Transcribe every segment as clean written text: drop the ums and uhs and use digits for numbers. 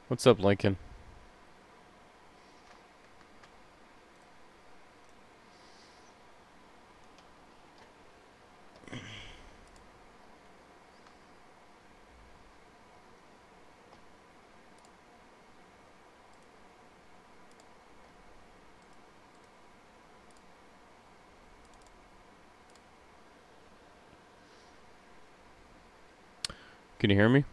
What's up, Lincoln? Can you hear me?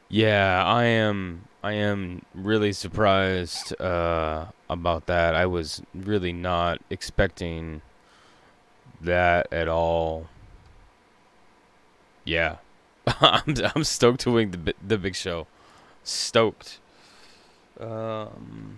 Yeah, I am really surprised about that. I was really not expecting that at all. Yeah. I'm stoked to win the big show. Stoked. Um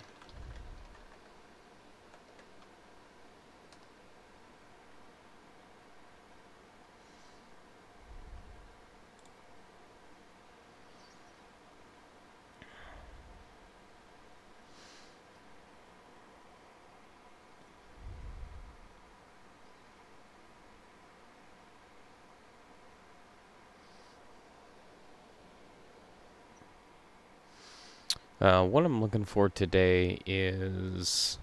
what I'm looking for today is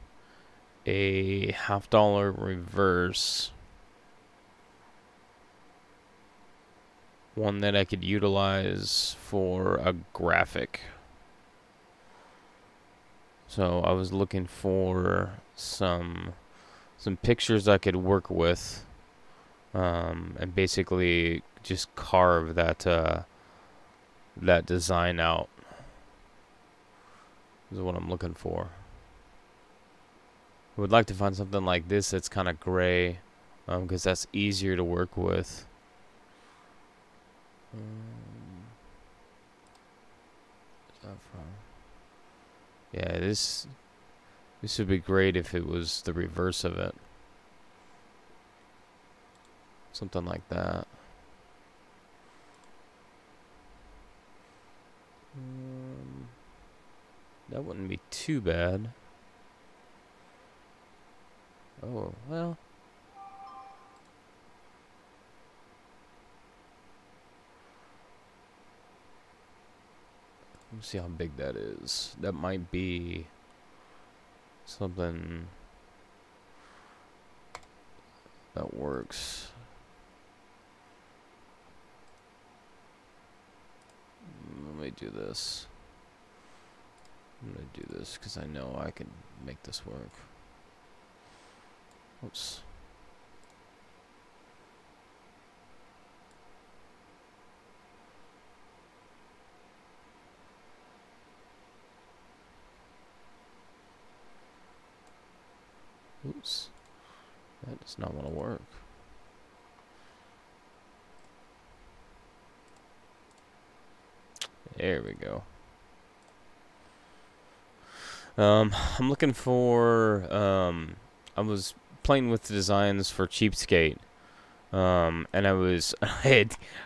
a half-dollar reverse, one that I could utilize for a graphic. So I was looking for some pictures I could work with, and basically just carve that design out. Is what I'm looking for. I would like to find something like this that's kind of gray, because that's easier to work with. Yeah, this would be great if it was the reverse of it. Something like that. That wouldn't be too bad. Oh, well. Let me see how big that is. That might be something that works. Let me do this. I'm gonna do this because I know I can make this work. Oops. Oops. That does not want to work. There we go. I'm looking for, I was playing with the designs for Cheapskate. And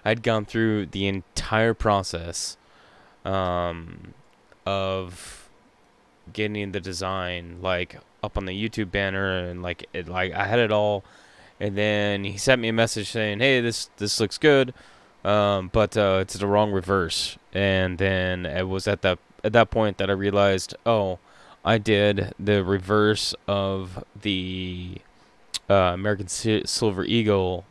I'd gone through the entire process, of getting the design, like, up on the YouTube banner, and like I had it all. And then he sent me a message saying, "Hey, this looks good, but it's the wrong reverse." And then it was at that point that I realized, oh, I did the reverse of the American Silver Eagle,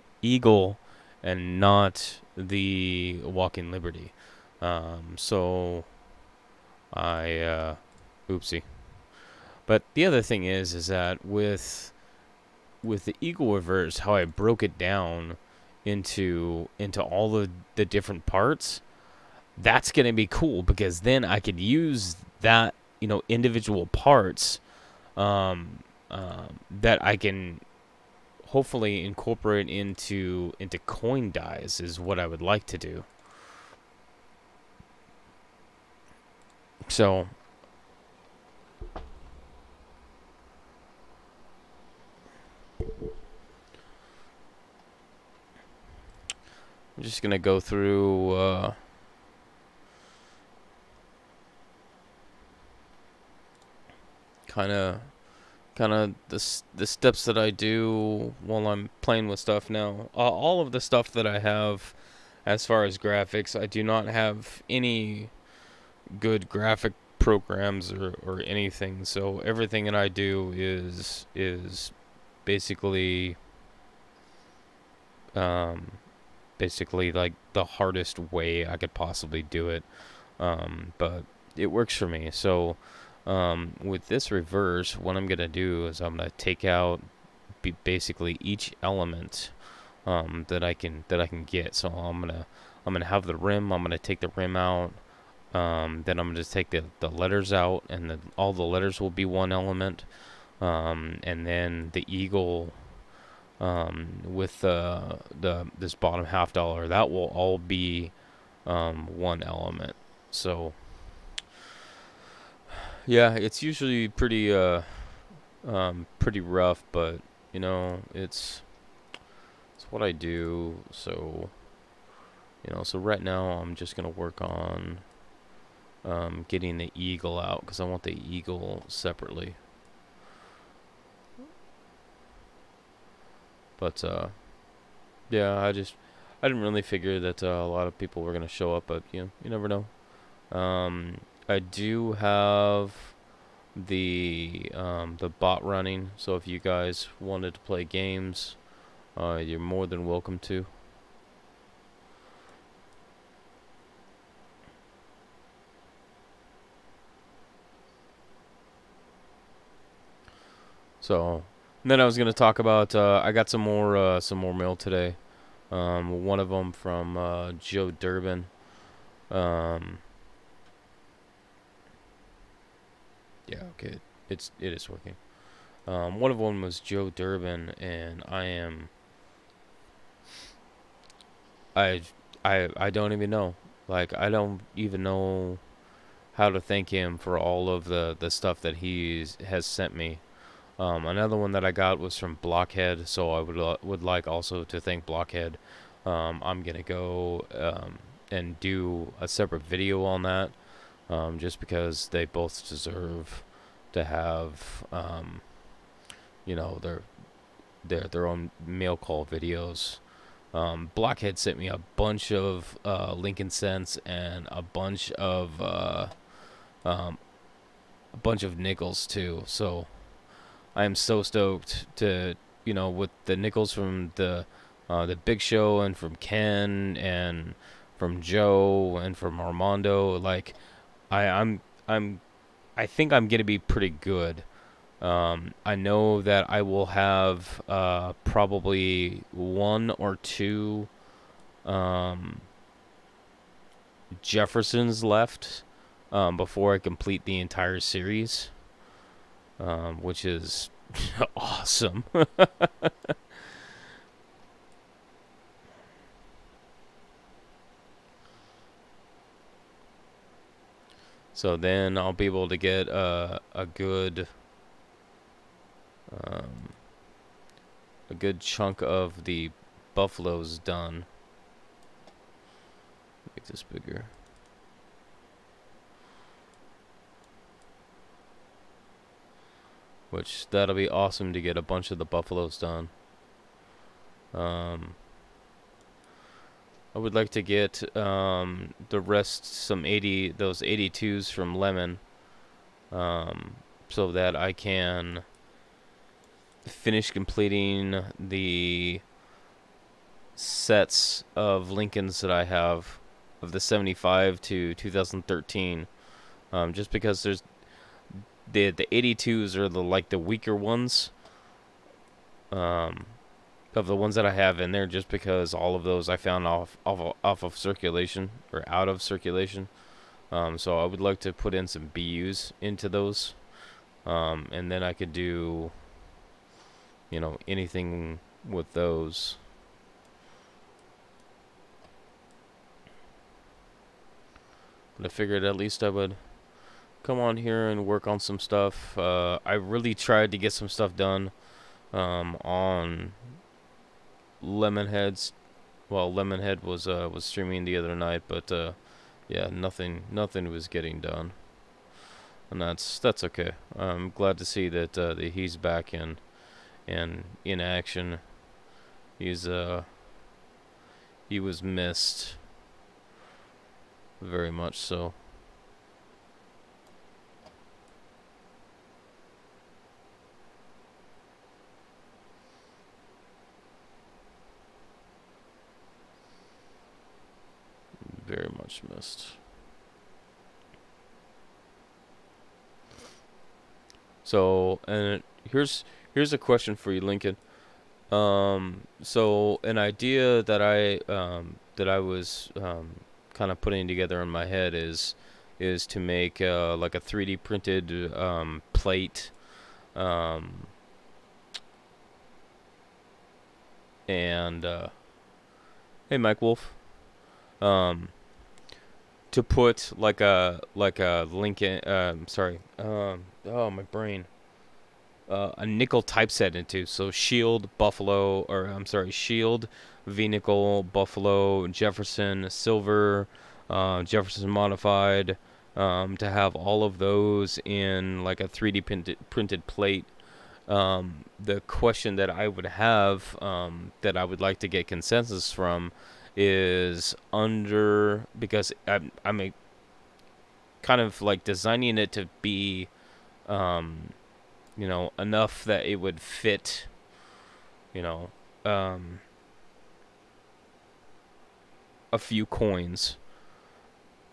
and not the Walking Liberty. So I oopsie. But the other thing is that with the Eagle reverse, how I broke it down into all of the different parts, that's gonna be cool, because then I could use that, individual parts, that I can hopefully incorporate into coin dies, is what I would like to do. So I'm just gonna go through kind of the steps that I do while I'm playing with stuff now. All of the stuff that I have as far as graphics, I do not have any good graphic programs or anything. So everything that I do is basically basically like the hardest way I could possibly do it. But it works for me. So with this reverse, what I'm gonna do is I'm gonna take out basically each element that I can get. So I'm gonna have the rim. I'm gonna take the rim out. Then I'm gonna just take the letters out, and then all the letters will be one element. And then the eagle with this bottom half dollar, that will all be one element. So yeah, it's usually pretty pretty rough, but you know, it's what I do. So you know, so right now I'm just gonna work on getting the eagle out, because I want the eagle separately. But yeah, I didn't really figure that a lot of people were gonna show up, but you know, you never know. I do have the bot running, so if you guys wanted to play games, you're more than welcome to. So then I was gonna talk about I got some more mail today. One of them from Joe Durbin. Yeah, okay, it is working. One of them was Joe Durbin, and I don't even know. Like, I don't even know how to thank him for all of the stuff that he has sent me. Another one that I got was from Blockhead, so I would like also to thank Blockhead. I'm gonna go and do a separate video on that, just because they both deserve to have you know, their own mail call videos. Blockhead sent me a bunch of Lincoln cents and a bunch of nickels too. So I am so stoked to, you know, with the nickels from the Big Show, and from Ken, and from Joe, and from Armando. Like, I think I'm gonna be pretty good. I know that I will have probably one or two Jeffersons left before I complete the entire series, which is awesome. So then I'll be able to get a good chunk of the buffaloes done. Make this bigger. Which, that'll be awesome to get a bunch of the buffaloes done. I would like to get the rest, those 82s from Lemon, so that I can finish completing the sets of Lincolns that I have of the 75 to 2013. Just because there's the 82s are the weaker ones of the ones that I have in there, just because all of those I found off of circulation, or out of circulation. So I would like to put in some BUs into those, and then I could do, you know, anything with those. But I figured at least I would come on here and work on some stuff. I really tried to get some stuff done on Lemonhead's. Well, Lemonhead was streaming the other night, but yeah, nothing was getting done. and that's okay. I'm glad to see that that he's back in action. He's he was missed very much so. Very much missed. So, and here's a question for you, Lincoln. So an idea that I was kind of putting together in my head is to make like a 3D printed plate, um, and hey, Mike Wolf, um, to put like a Lincoln, sorry, oh my brain. A nickel typeset into. So Shield, Buffalo, or I'm sorry, Shield, V-Nickel, Buffalo, Jefferson, Silver, Jefferson Modified, to have all of those in like a 3D printed plate. The question that I would have, that I would like to get consensus from, is under, because I'm a, kind of like designing it to be, you know, enough that it would fit, you know, a few coins.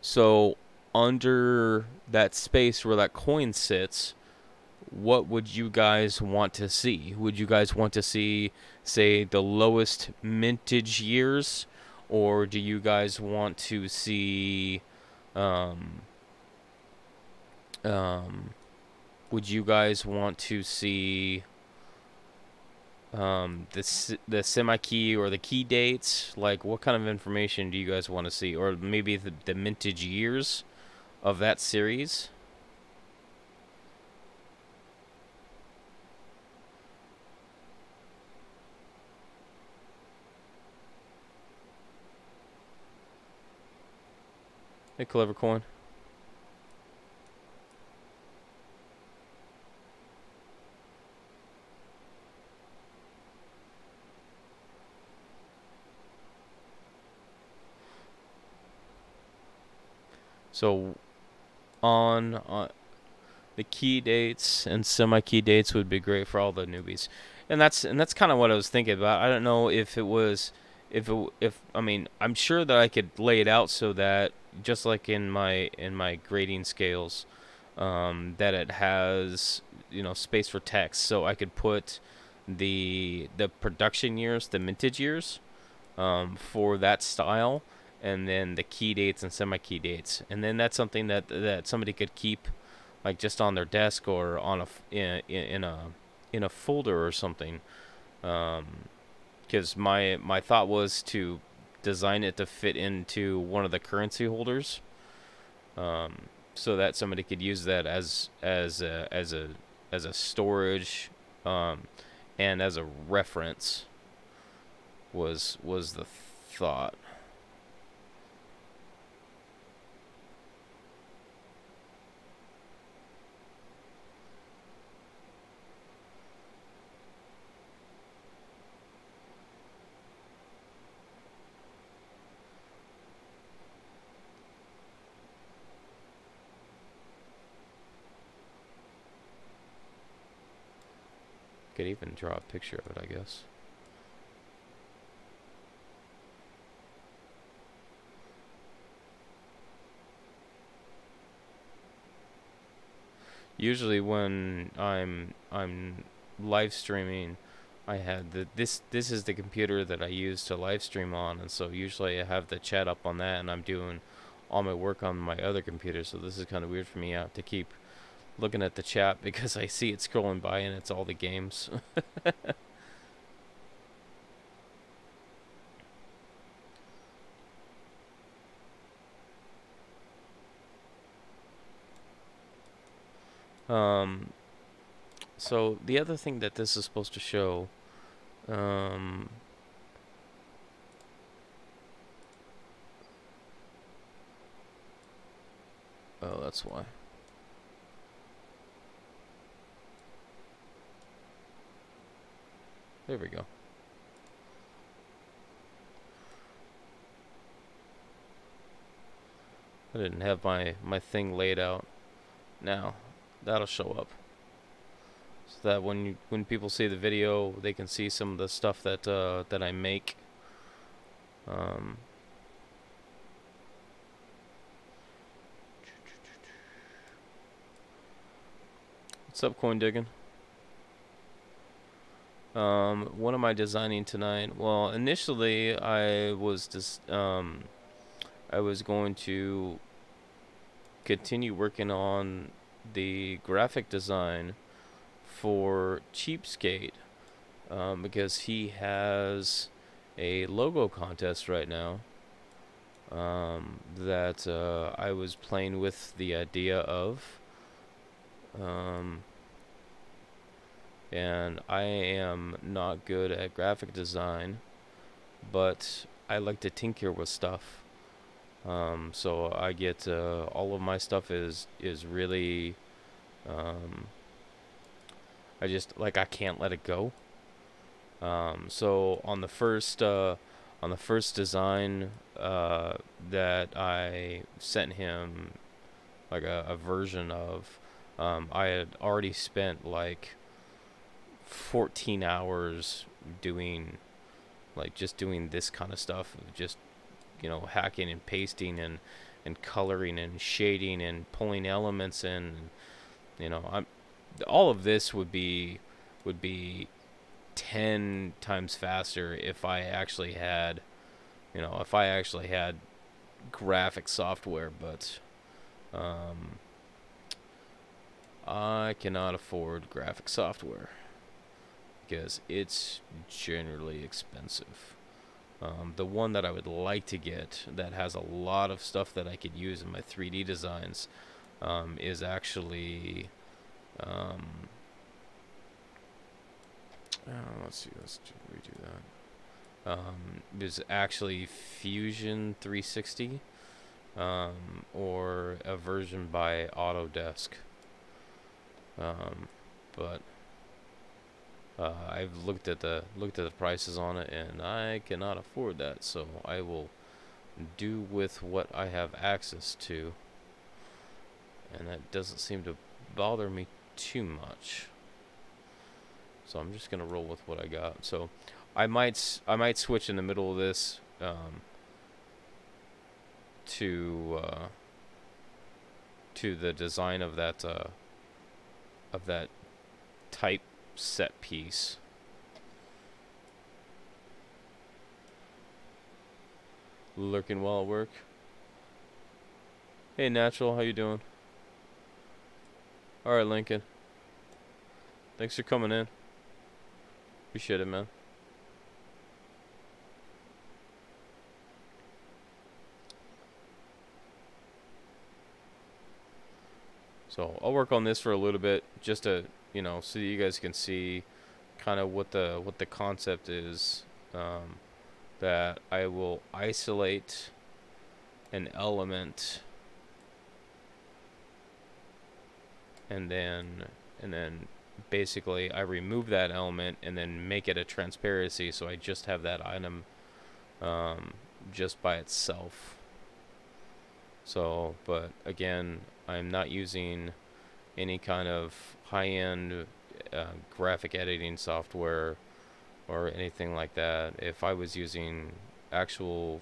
So under that space where that coin sits, what would you guys want to see? Would you guys want to see, say, the lowest mintage years, or do you guys want to see, um, um, would you guys want to see the semi key or the key dates? Like, what kind of information do you guys want to see, or maybe the mintage years of that series? Hey, Clever Coin. So on the key dates and semi key dates would be great for all the newbies, and that's kind of what I was thinking about. I don't know if it was, if I mean, I'm sure that I could lay it out so that just like in my grading scales, that it has, you know, space for text, so I could put the production years, the mintage years, for that style, and then the key dates and semi key dates, and then that's something that somebody could keep like just on their desk or on a in a folder or something. Because my thought was to design it to fit into one of the currency holders, so that somebody could use that as a storage, and as a reference was the thought. Could even draw a picture of it, I guess. Usually when I'm live streaming, I had this is the computer that I use to live stream on, and so usually I have the chat up on that, and I'm doing all my work on my other computer. So this is kind of weird for me. I have to keep looking at the chat because I see it scrolling by and it's all the games. um, so the other thing that this is supposed to show, um, oh, that's why. There we go. I didn't have my thing laid out. Now, that'll show up. So that when people see the video, they can see some of the stuff that I make. What's up, Coin Digging? What am I designing tonight? Well, initially I was just I was going to continue working on the graphic design for Cheapskate, because he has a logo contest right now, that I was playing with the idea of, and I am not good at graphic design, but I like to tinker with stuff. So I get all of my stuff is really, I just like, I can't let it go. So on the first design that I sent him, like a version of, I had already spent like 14 hours doing, like, just doing this kind of stuff, just, you know, hacking and pasting and coloring and shading and pulling elements in. You know, all of this would be 10 times faster if I actually had, you know, if I actually had graphic software, but I cannot afford graphic software because it's generally expensive. The one that I would like to get that has a lot of stuff that I could use in my 3D designs is actually, let's see, let's redo that. Is actually Fusion 360, or a version by Autodesk. But I've looked at the prices on it, and I cannot afford that. So I will do with what I have access to, and that doesn't seem to bother me too much. So I'm just gonna roll with what I got. So I might switch in the middle of this to the design of that type set piece. Lurking while at work. Hey Natural, how you doing? Alright Lincoln, thanks for coming in. Appreciate it, man. So I'll work on this for a little bit, just to, you know, so you guys can see kind of what the concept is. That I will isolate an element, and then basically I remove that element and then make it a transparency, so I just have that item just by itself. So, but again, I'm not using any kind of high-end graphic editing software or anything like that. If I was using actual,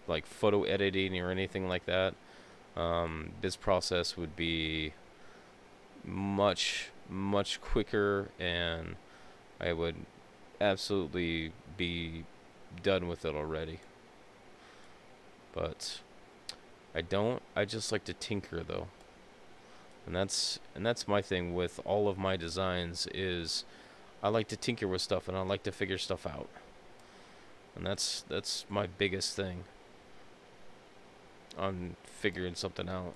like, photo editing or anything like that, this process would be much quicker, and I would absolutely be done with it already. But I just like to tinker, though. And that's my thing with all of my designs, is I like to tinker with stuff, and I like to figure stuff out. And that's my biggest thing on figuring something out.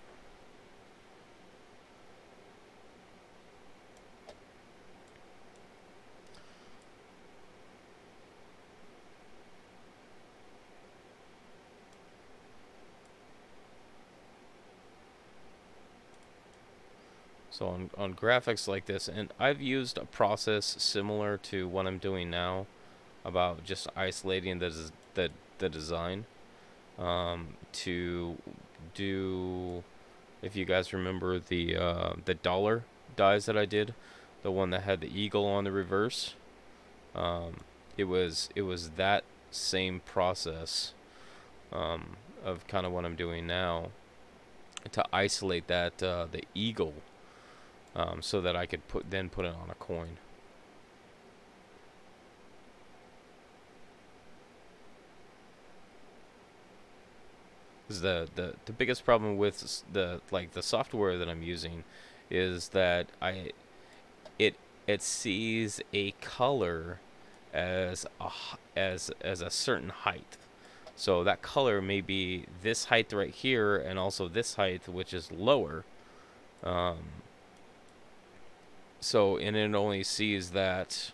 So on graphics like this, and I've used a process similar to what I'm doing now, about just isolating the design, to do, if you guys remember the dollar dies that I did, the one that had the eagle on the reverse, um, it was that same process, of kind of what I'm doing now, to isolate that the eagle, so that I could put it on a coin. 'Cause the biggest problem with the software that I'm using is that it it sees a color as a certain height. So that color may be this height right here, and also this height, which is lower. Um, and it only sees that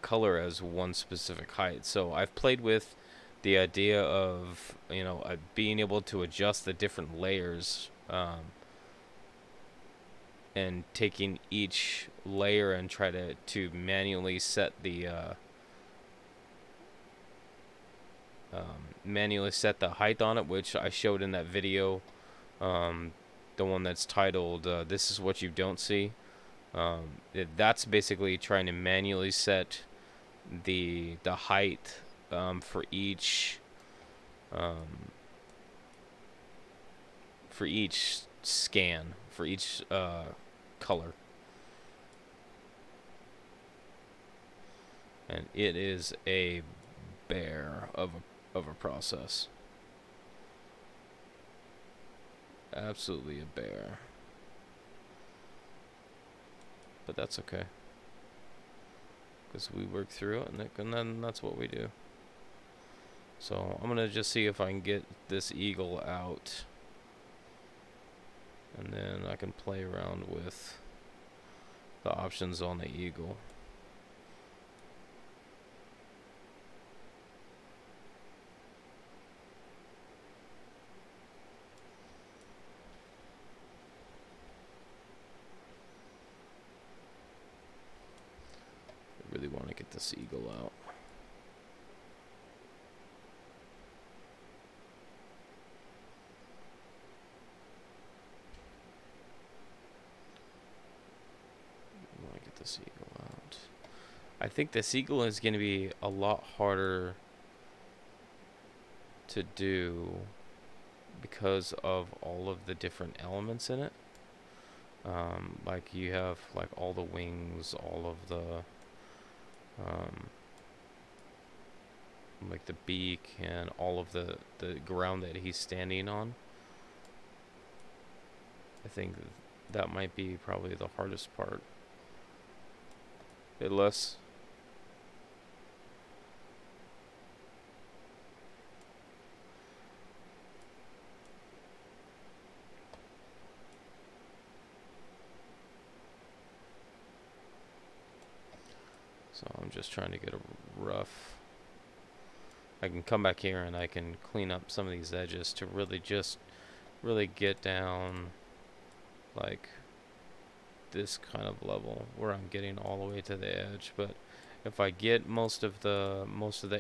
color as one specific height. So I've played with the idea of, being able to adjust the different layers, and taking each layer and try to manually set the height on it, which I showed in that video, the one that's titled "This is what you don't see." That's basically trying to manually set the height, for each scan, for each color, and it is a bear of a process. Absolutely a bear. But that's okay, because we work through it, and then that's what we do. So I'm gonna just see if I can get this eagle out, and then I can play around with the options on the eagle. I really want to get this eagle out. This eagle out. I think this eagle is going to be a lot harder to do because of all of the different elements in it. Like you have like all the wings, all of the like the beak, and all of the ground that he's standing on. I think that might be probably the hardest part. Less. So I'm just trying to get a rough. I can come back here and I can clean up some of these edges to really get down like this kind of level where I'm getting all the way to the edge. But if I get most of the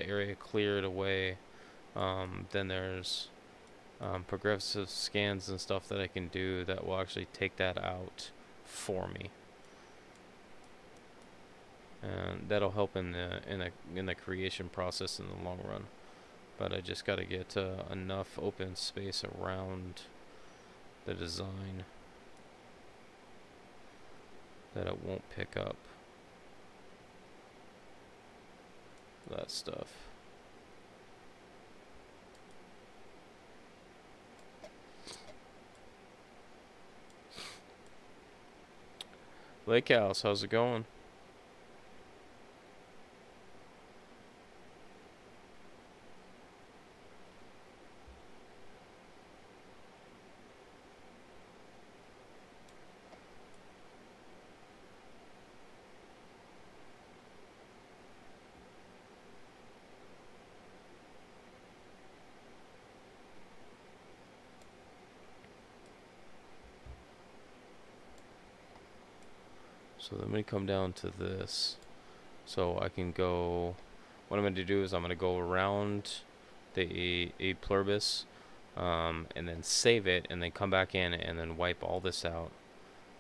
area cleared away, then there's progressive scans and stuff that I can do that will actually take that out for me, and that'll help in the creation process in the long run. But I just got to get enough open space around the design that it won't pick up that stuff. Lake House, how's it going? So let me come down to this. So I can go, what I'm going to do is I'm going to go around the A pluribus, and then save it, and then come back in and then wipe all this out,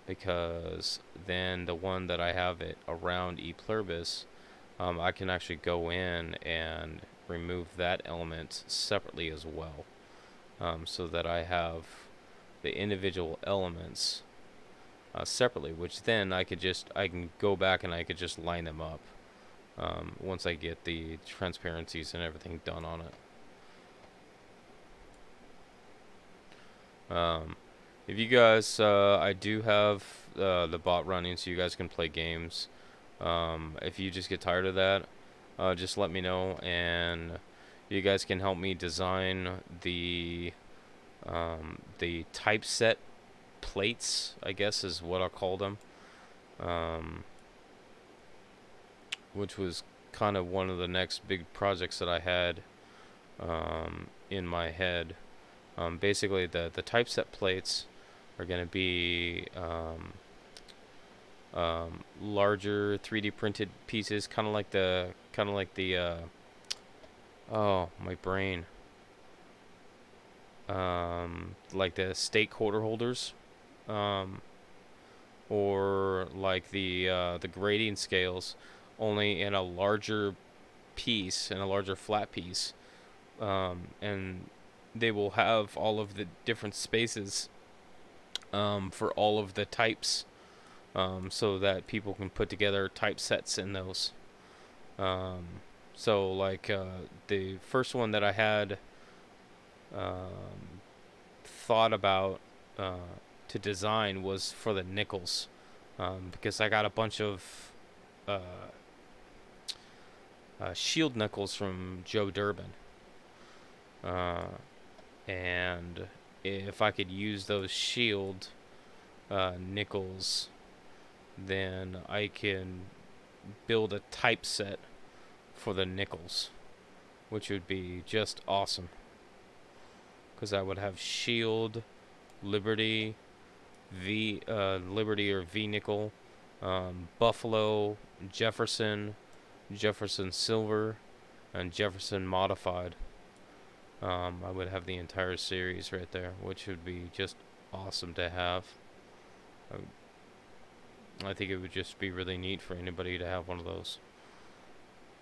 because then the one that I have it around E pluribus, I can actually go in and remove that element separately as well, so that I have the individual elements separately, which then I can go back and I could just line them up once I get the transparencies and everything done on it. If you guys, I do have the bot running so you guys can play games. If you just get tired of that, just let me know, and you guys can help me design the typeset plates, I guess is what I'll call them, which was kind of one of the next big projects that I had in my head. Basically, the typeset plates are going to be larger 3D printed pieces, kind of like the oh, my brain, like the stake quarter holders, or like the grading scales, only in a larger piece, in a larger flat piece, and they will have all of the different spaces for all of the types, so that people can put together typesets in those. So like the first one that I had thought about to design was for the nickels, because I got a bunch of shield nickels from Joe Durbin, and if I could use those shield nickels, then I can build a typeset for the nickels, which would be just awesome, because I would have shield, Liberty, Liberty or V nickel, Buffalo, Jefferson, Jefferson Silver, and Jefferson Modified. I would have the entire series right there, which would be just awesome to have. I think it would just be really neat for anybody to have one of those.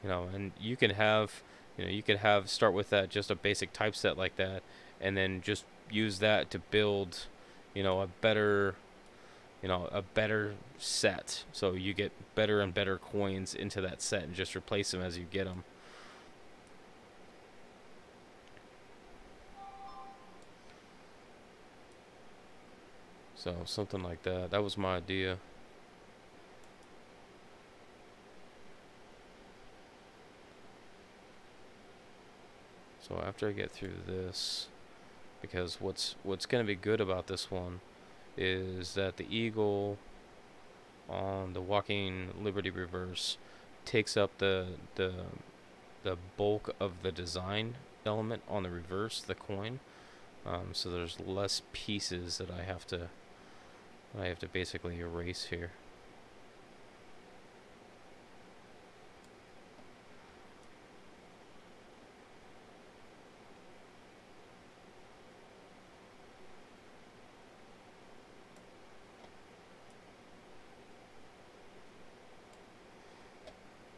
You know, and you can have, you could have, start with that, just a basic typeset like that, and then just use that to build, a better, a better set. So you get better and better coins into that set and just replace them as you get them. So something like that. That was my idea. So after I get through this, because what's going to be good about this one is that the eagle on the walking Liberty reverse takes up the bulk of the design element on the reverse, the coin. So there's less pieces that I have to basically erase here.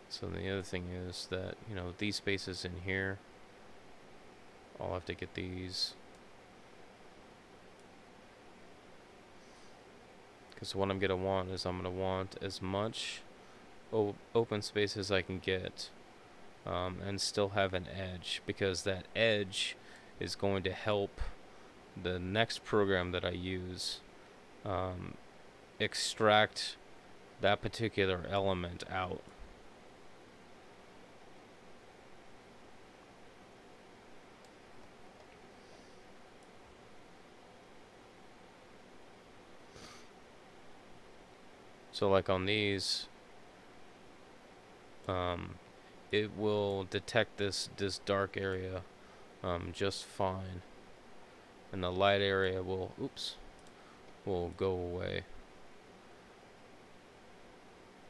So the other thing is that, these spaces in here, I'll have to get these, because what I'm going to want is I'm going to want as much open space as I can get, and still have an edge, because that edge is going to help the next program that I use extract that particular element out. So like on these, it will detect this dark area just fine, and the light area will go away.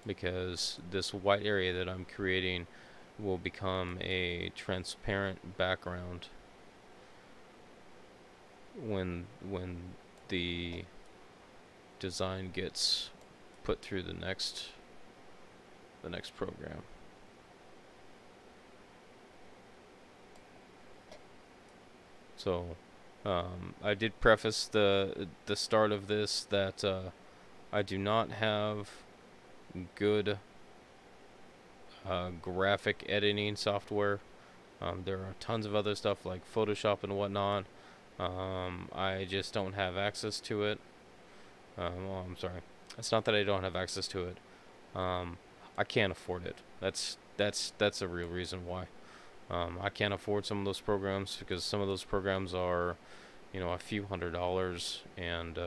because this white area that I'm creating will become a transparent background when the design gets put through the next program. So I did preface the start of this that I do not have good graphic editing software. There are tons of other stuff like Photoshop and whatnot. I just don't have access to it. Well, I'm sorry. It's not that I don't have access to it. I can't afford it. That's a real reason why. I can't afford some of those programs because some of those programs are, you know, a few $100s, and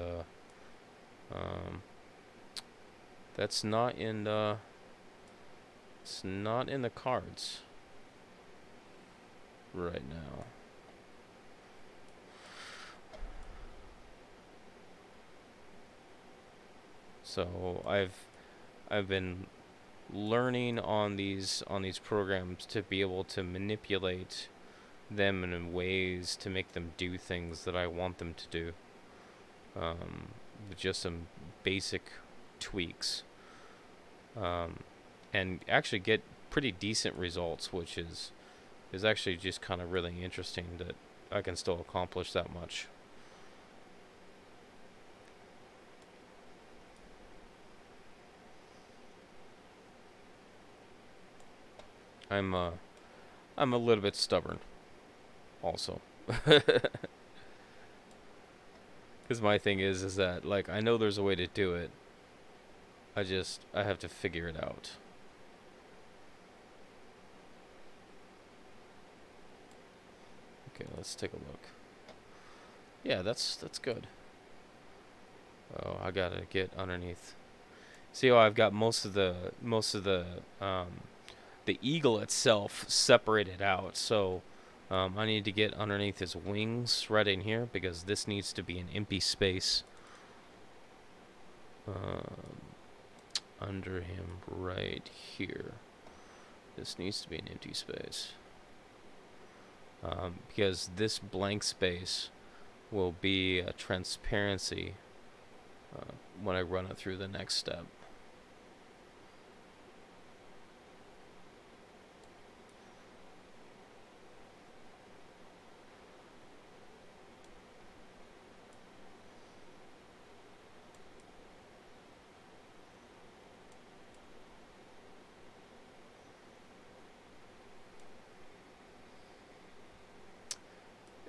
that's not in the it's not in the cards right now. So I've been learning on these programs to be able to manipulate them in ways to make them do things that I want them to do, with just some basic tweaks, and actually get pretty decent results, which is actually just kind of really interesting that I can still accomplish that much. I'm a little bit stubborn also. Because my thing is that, like, I know there's a way to do it. I have to figure it out. Okay, let's take a look. Yeah, that's good. Oh, I gotta get underneath. See how I've got most of the eagle itself separated out, so I need to get underneath his wings right in here because this needs to be an empty space under him right here. This needs to be an empty space because this blank space will be a transparency when I run it through the next step.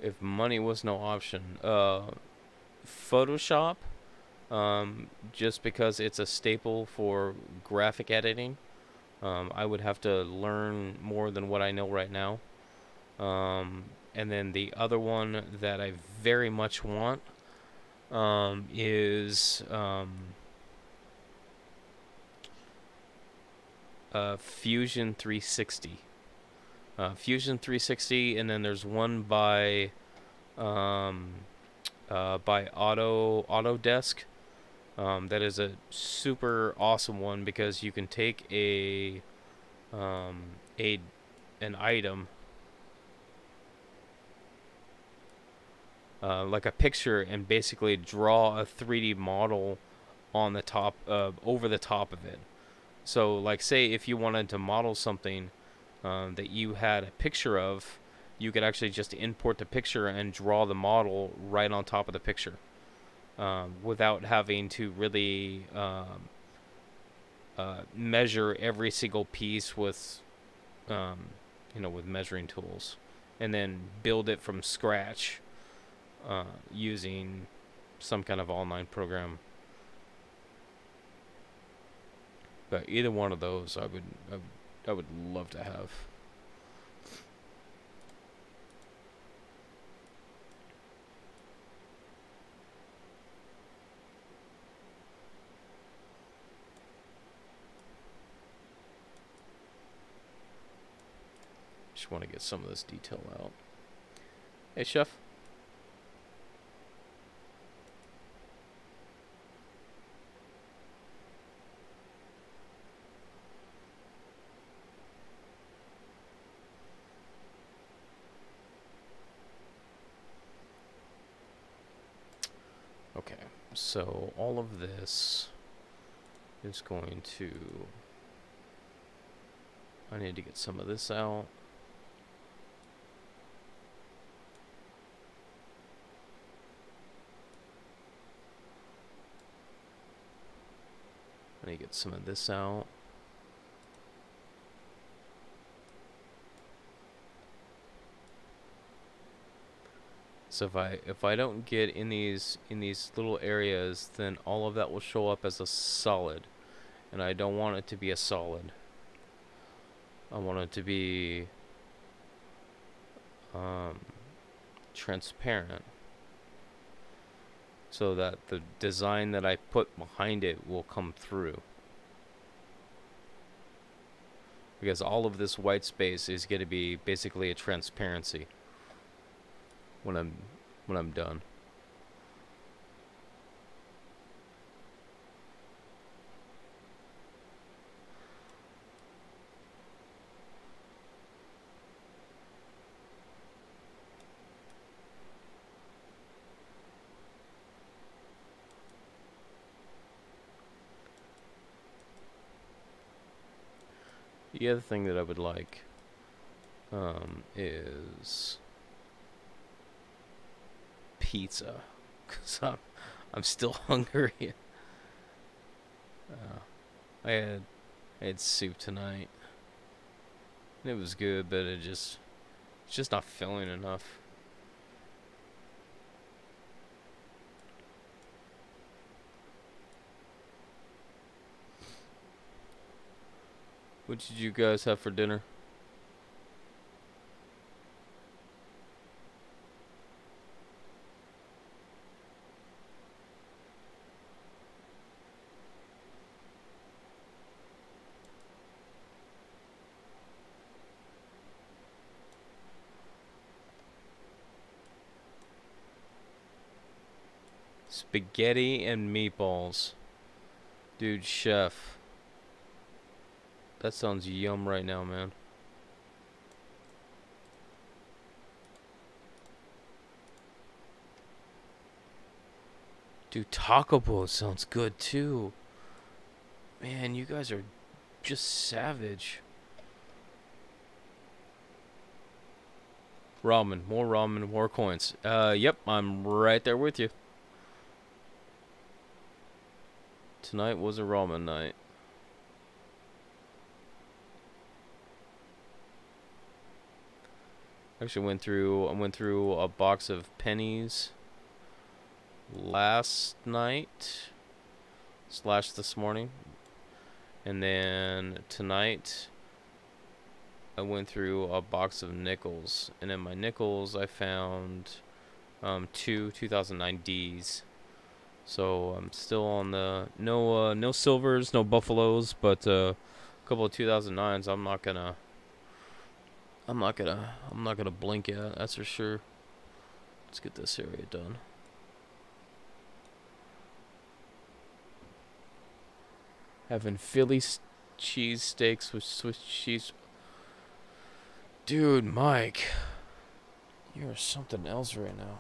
If money was no option, Photoshop, just because it's a staple for graphic editing, I would have to learn more than what I know right now. And then the other one that I very much want is Fusion 360. Fusion 360, and then there's one by Autodesk. That is a super awesome one because you can take an item, like a picture, and basically draw a 3D model on the top, over the top of it. So, like, say if you wanted to model something that you had a picture of, you could actually just import the picture and draw the model right on top of the picture, without having to really measure every single piece with, with measuring tools, and then build it from scratch using some kind of online program. But either one of those, I would love to have. Just want to get some of this detail out. Hey, Chef. Okay, so all of this is going to... I need to get some of this out. I need to get some of this out. So if I don't get in these little areas, then all of that will show up as a solid, and I don't want it to be a solid. I want it to be transparent, so that the design that I put behind it will come through. Because all of this white space is going to be basically a transparency when I'm done. The other thing that I would like is pizza, because I'm still hungry. I had soup tonight. It was good, but it's just not filling enough. What did you guys have for dinner? Spaghetti and meatballs. Dude, chef. That sounds yum right now, man. Dude, taco bowl sounds good too. Man, you guys are just savage. Ramen, more coins. Yep, I'm right there with you. Tonight was a ramen night. Actually I went through a box of pennies last night / this morning. And then tonight I went through a box of nickels, and in my nickels I found two 2009 Ds. So I'm still on the no silvers, no buffaloes, but a couple of 2009s. I'm not gonna blink at, that's for sure. Let's get this area done. Having Philly cheese steaks with Swiss cheese. Dude, Mike, you're something else right now.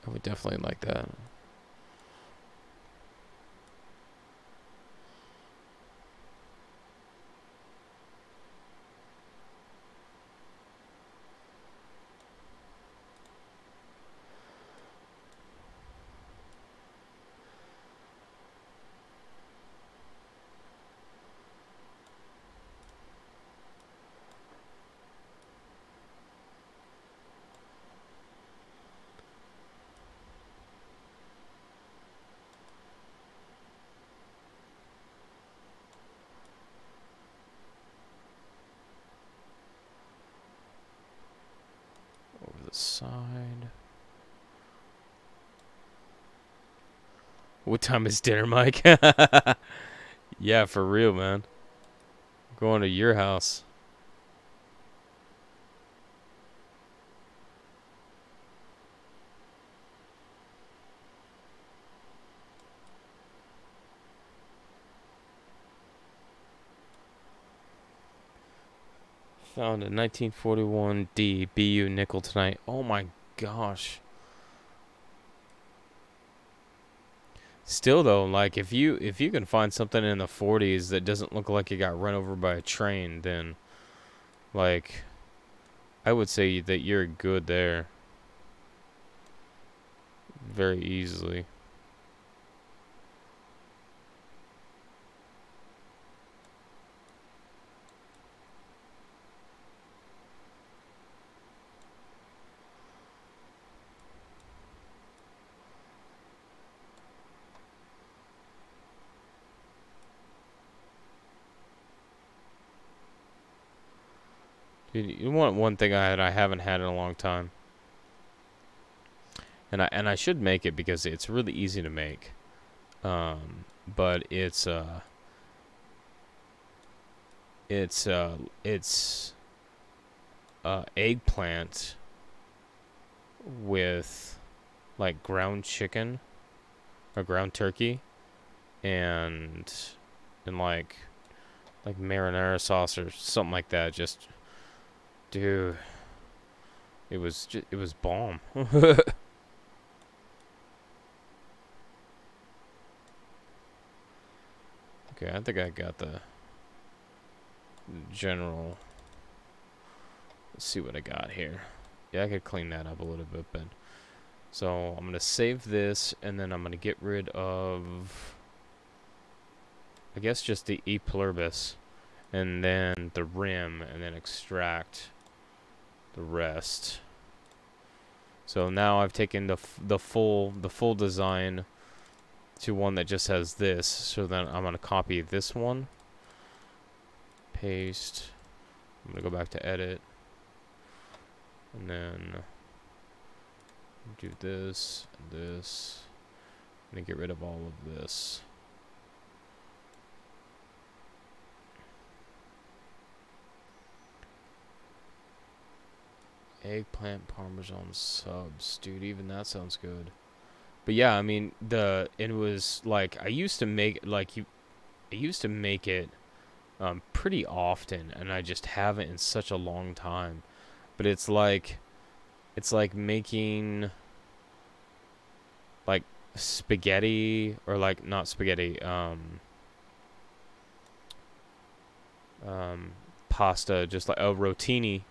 I would definitely like that. Over the side. What time is dinner, Mike? Yeah, for real, man. Going to your house. Found a 1941 D BU nickel tonight. Oh my gosh. Still though, like if you can find something in the 40s that doesn't look like it got run over by a train, then like I would say that you're good there very easily. Dude, you want one thing I haven't had in a long time, and I should make it because it's really easy to make. But it's eggplant with like ground chicken or ground turkey and like marinara sauce or something like that. Just dude, it was bomb. Okay, I think I got the general. Let's see what I got here. Yeah, I could clean that up a little bit, but so I'm gonna save this, and then I'm gonna get rid of, I guess, just the E pluribus, and then the rim, and then extract the rest. So now I've taken the full design to one that just has this. So then I'm gonna copy this one, paste. I'm gonna go back to edit, and then do this and this, and then get rid of all of this. Eggplant parmesan subs, dude. Even that sounds good. But yeah, I mean it was like I used to make it pretty often, and I just haven't in such a long time. But it's like making like spaghetti, or like not spaghetti, pasta, just like a rotini,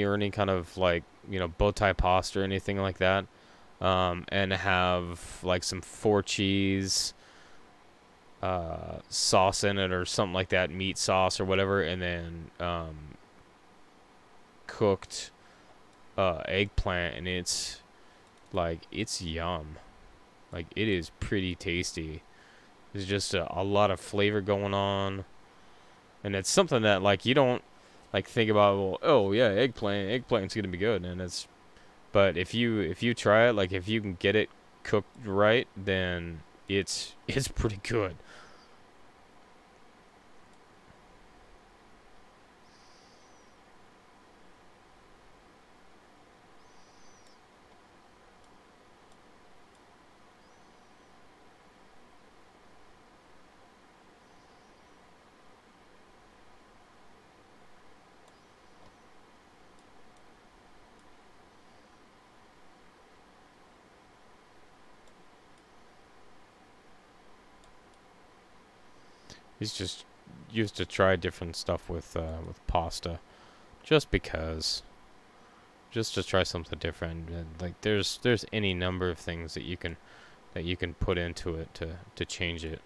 or any kind of like, you know, bow tie pasta or anything like that, and have like some 4 cheese sauce in it or something like that, meat sauce or whatever, and then cooked eggplant, and it's yum. Like, it is pretty tasty. There's just a lot of flavor going on, and it's something that like you don't like think about. Well, oh yeah, eggplant's gonna be good, and it's, but if you try it, like if you can get it cooked right, then it's pretty good. He's just used to try different stuff with pasta, just because, just to try something different. And like there's any number of things that you can put into it to change it.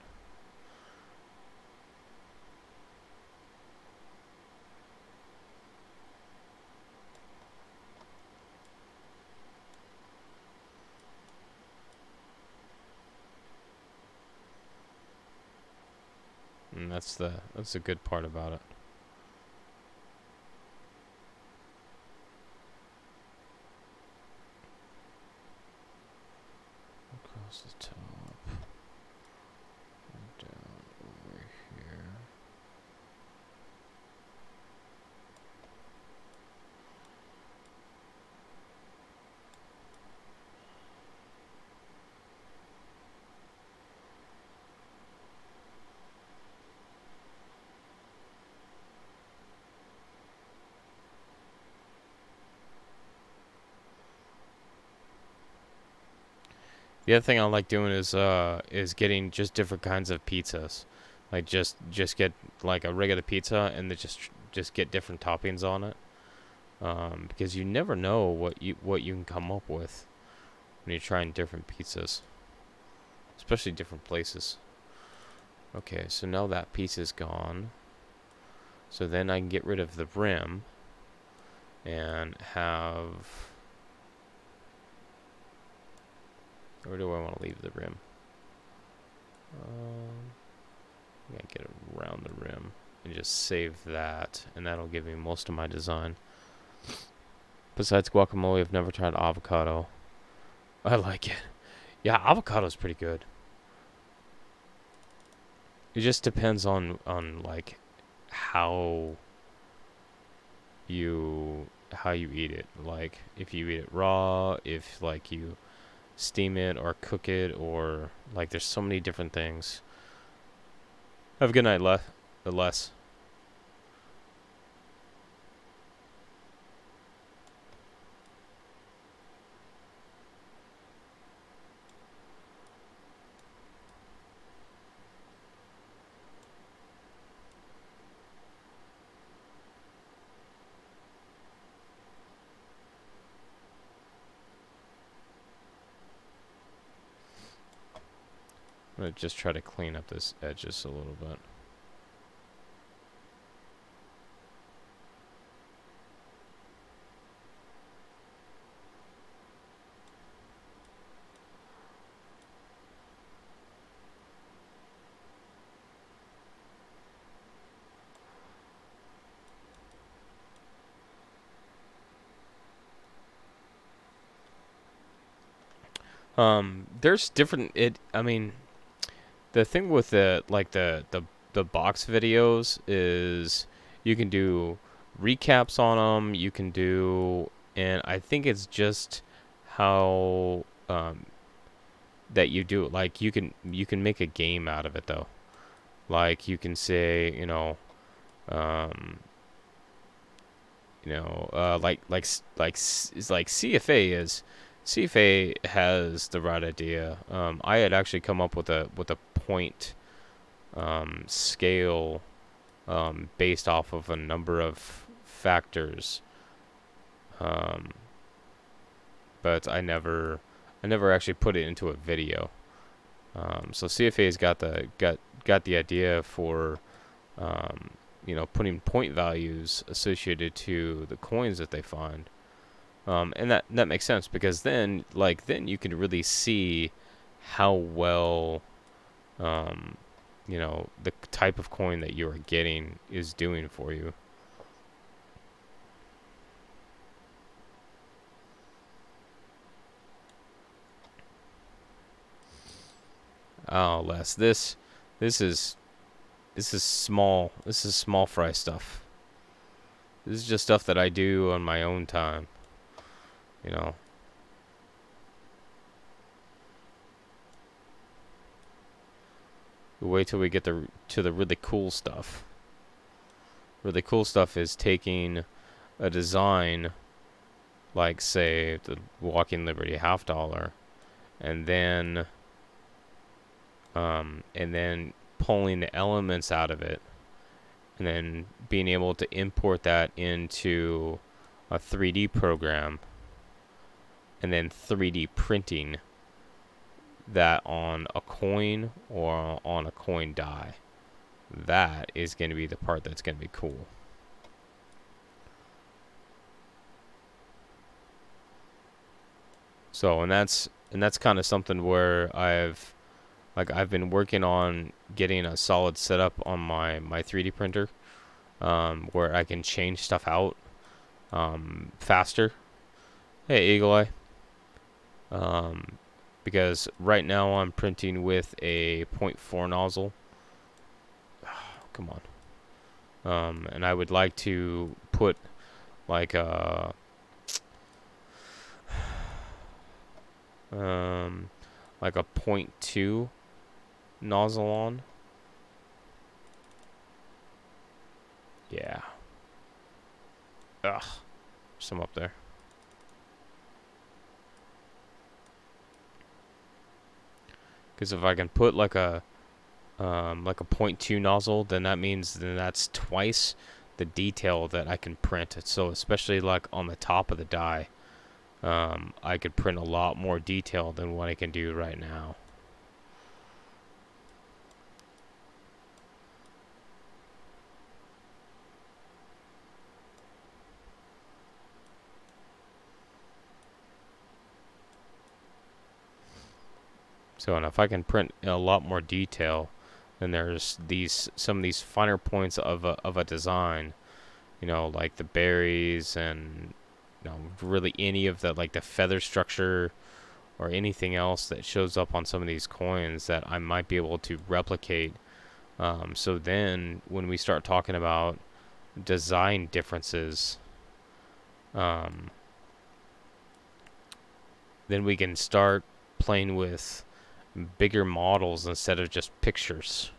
And that's the good part about it. Across the top. And down over here. The other thing I like doing is getting just different kinds of pizzas. Like just get like a regular pizza and then just get different toppings on it. Because you never know what you can come up with when you're trying different pizzas, especially different places. Okay, so now that piece is gone. So then I can get rid of the rim and have... Where do I want to leave the rim? Yeah, get it around the rim and just save that, and that'll give me most of my design. Besides guacamole, I've never tried avocado. I like it. Yeah, avocado's pretty good. It just depends on like how you eat it. Like if you eat it raw, if like you steam it or cook it, or like there's so many different things. Have a good night, Les. I'm gonna just try to clean up this edge just a little bit. There's different. I mean, the thing with the box videos is you can do recaps on them. You can do, and I think it's just how that you do it. Like you can make a game out of it though. Like you can say, um, it's like CFA has the right idea. I had actually come up with a point scale based off of a number of factors, um, but I never actually put it into a video. So CFA's got the idea for putting point values associated to the coins that they find. And that makes sense because then you can really see how well the type of coin that you are getting is doing for you. Oh, Les, this is small. This is small fry stuff. This is just stuff that I do on my own time. You know. Wait till we get to the really cool stuff. Really cool stuff is taking a design like, say, the Walking Liberty $50, and then pulling the elements out of it, and then being able to import that into a 3D program, and then 3D printing that on a coin or on a coin die. That is going to be the part that's going to be cool. So, and that's kind of something where I've been working on getting a solid setup on my 3D printer, where I can change stuff out faster. Hey, Eagle Eye. Because right now I'm printing with a 0.4 nozzle. Come on. And I would like to put like a like a 0.2 nozzle on. Yeah. Ugh. Some up there. Because if I can put like a .2 nozzle, then that means that's twice the detail that I can print. So especially like on the top of the die, I could print a lot more detail than what I can do right now. So, and if I can print a lot more detail, then there's some of these finer points of a design, you know, like the berries and, you know, really any of the, like the feather structure or anything else that shows up on some of these coins that I might be able to replicate. So then when we start talking about design differences, then we can start playing with bigger models instead of just pictures.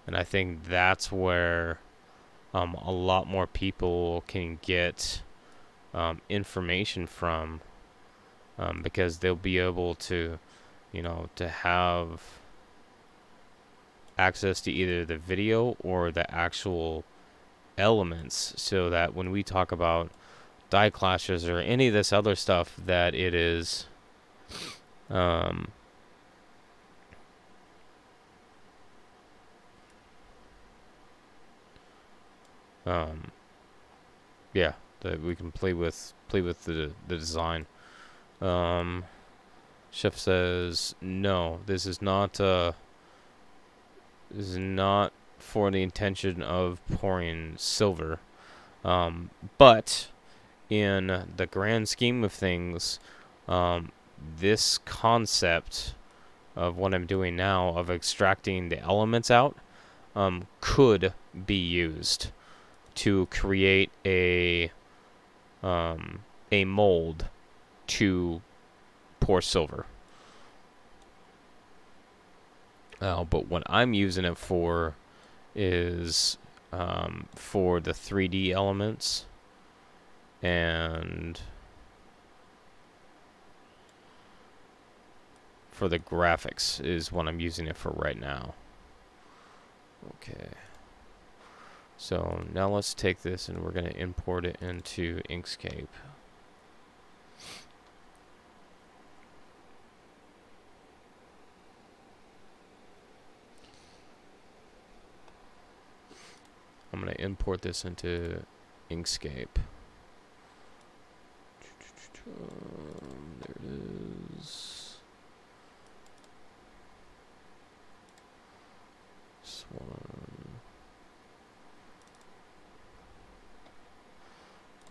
And I think that's where a lot more people can get information from, because they'll be able to, you know, to have access to either the video or the actual elements, so that when we talk about die clashes or any of this other stuff, that it is yeah, that we can play with the design. Chef says no, this is not for the intention of pouring silver, but in the grand scheme of things, this concept of what I'm doing now of extracting the elements out could be used to create a mold to pour silver. But what I'm using it for is for the 3D elements, and for the graphics is what I'm using it for right now. Okay. So now let's take this and we're going to import it into Inkscape. I'm going to import this into Inkscape. There it is. This one.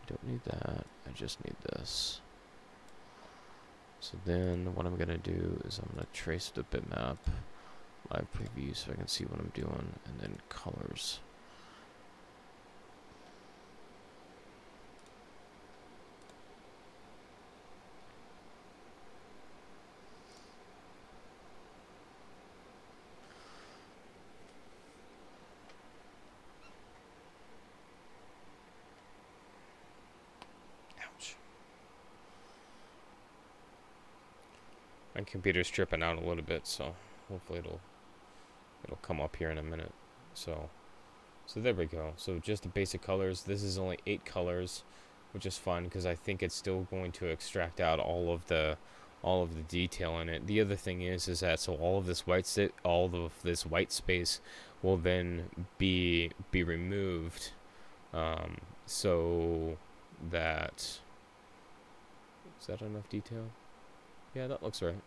Don't need that. I just need this. So then what I'm going to do is I'm going to trace the bitmap, live preview, so I can see what I'm doing, and then colors. My computer's tripping out a little bit, so hopefully it'll come up here in a minute. So there we go. So just the basic colors. This is only 8 colors, which is fun because I think it's still going to extract out all of the detail in it. The other thing is that so all of this white space will then be removed, so that is that enough detail? Yeah, that looks right.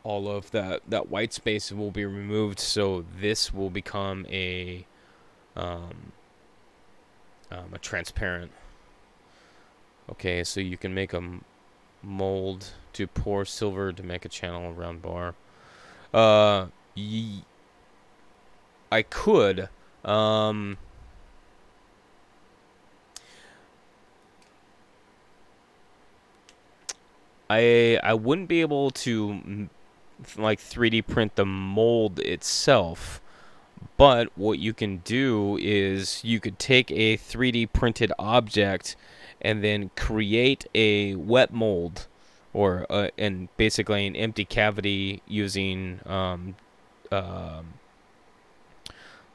All of that white space will be removed, so this will become a transparent. Okay, so you can make a mold to pour silver to make a channel around bar. I could. I wouldn't be able to like 3D print the mold itself, but what you can do is you could take a 3D printed object and then create a wet mold or and basically an empty cavity using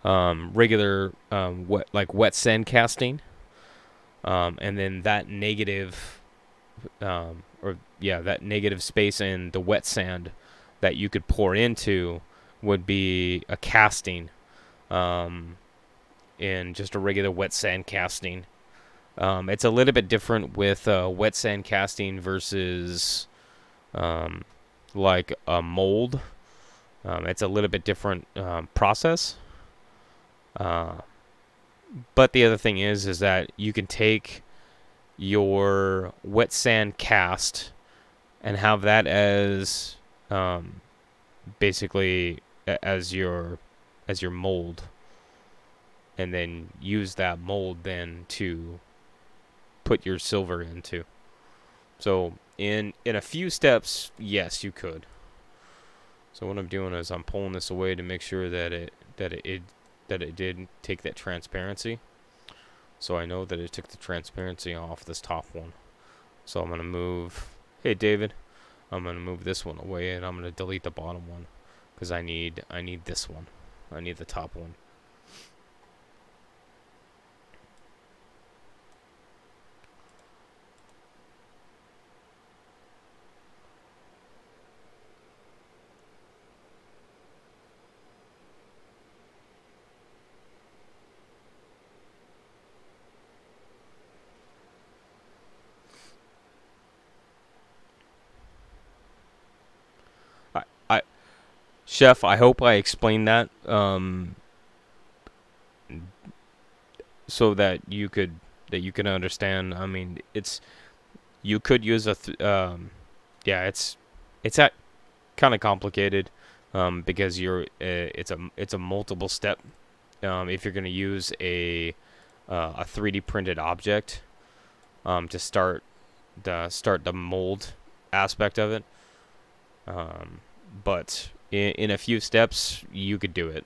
regular wet sand casting, and then that negative that negative space in the wet sand that you could pour into would be a casting, um, in just a regular wet sand casting. It's a little bit different with wet sand casting versus like a mold. It's a little bit different process. Uh, but the other thing is that you can take your wet sand cast and have that as basically as your mold, and then use that mold then to put your silver into. So in a few steps, yes, you could. So what I'm doing is I'm pulling this away to make sure that it did take that transparency. So I know that it took the transparency off this top one. So I'm gonna move. Hey David, I'm gonna move this one away, and I'm gonna delete the bottom one because I need this one. I need the top one. I Chef, I hope I explained that so that you could understand. I mean, you could use yeah, it's that kind of complicated because it's a multiple step if you're going to use a 3D printed object to start the mold aspect of it. But in a few steps, you could do it.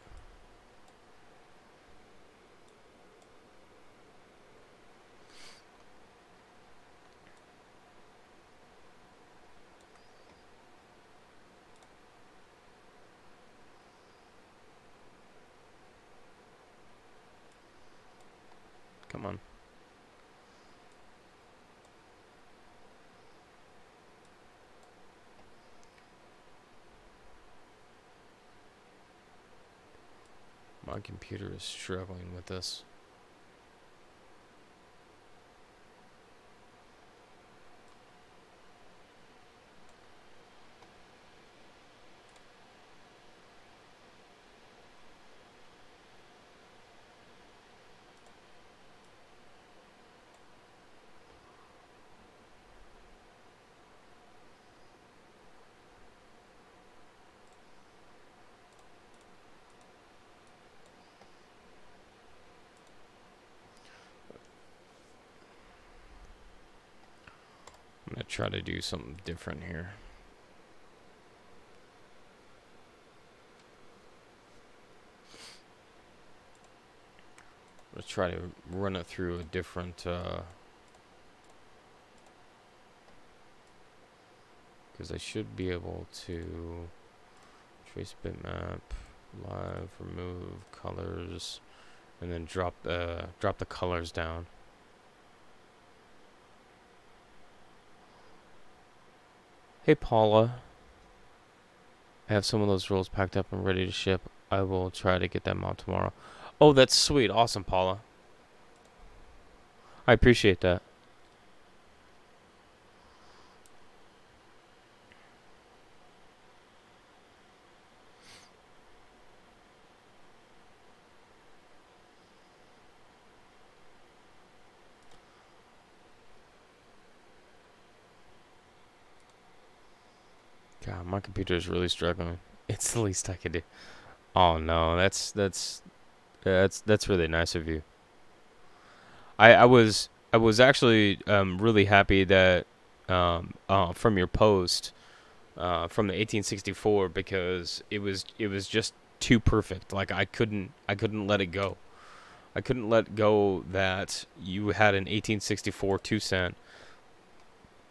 Come on. My computer is struggling with this. I'm gonna try to do something different here. Let's try to run it through a different because I should be able to trace bitmap, live, remove colors, and then drop the colors down. Hey Paula, I have some of those rolls packed up and ready to ship. I will try to get them out tomorrow. Oh, that's sweet. Awesome, Paula. I appreciate that. God, my computer is really struggling. It's the least I could do. Oh no, that's really nice of you. I was actually really happy that from your post from the 1864 because it was just too perfect. Like I couldn't let it go. I couldn't let go that you had an 1864 2 cent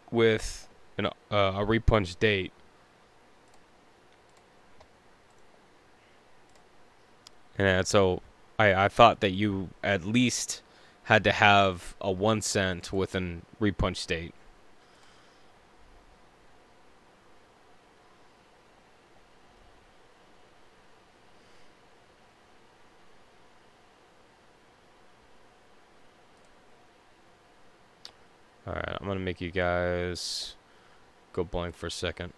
with a repunch date. And so I thought that you at least had to have a 1 cent with an repunch date. Alright, I'm gonna make you guys go blank for a second.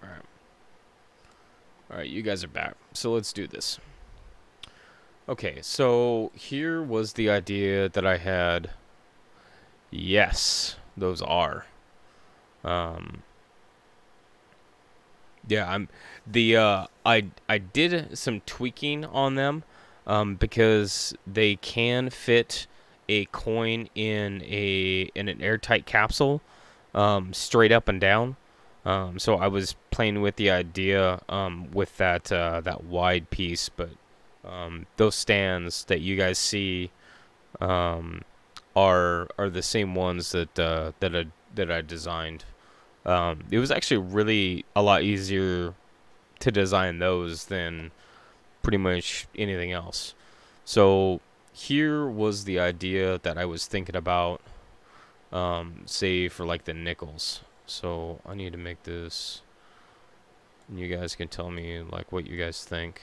Alright. Alright, you guys are back. So let's do this. Okay, so here was the idea that I had. Yes, those are. Yeah, I did some tweaking on them, because they can fit a coin in an airtight capsule, straight up and down. So I was playing with the idea, with that wide piece, but those stands that you guys see, are the same ones that I designed. It was actually really a lot easier to design those than pretty much anything else. So here was the idea that I was thinking about, say for like the nickels. So I need to make this, and you guys can tell me like what you guys think.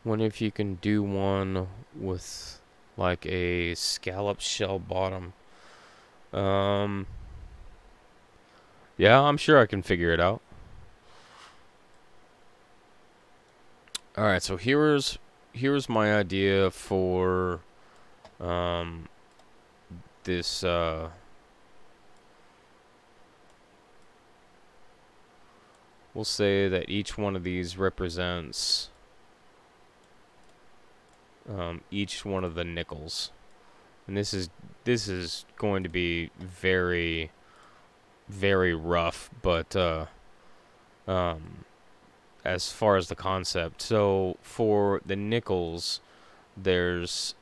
Wonder if you can do one with like a scallop shell bottom. Yeah, I'm sure I can figure it out. Alright, so here's my idea for this we'll say that each one of these represents each one of the nickels. And this is going to be very, very rough, but as far as the concept. So for the nickels, there's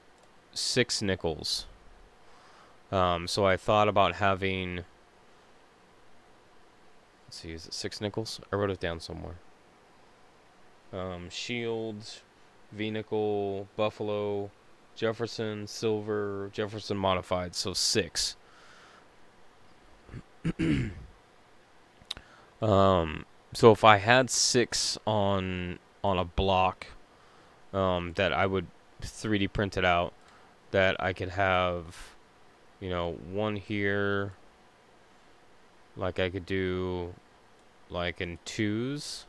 6 nickels. So I thought about having, let's see, is it 6 nickels? I wrote it down somewhere. Shields, V-nickel, Buffalo, Jefferson, Silver, Jefferson Modified, so 6. So if I had 6 on a block, that I would 3D print it out, that I could have, you know, one here, like I could do like in 2s.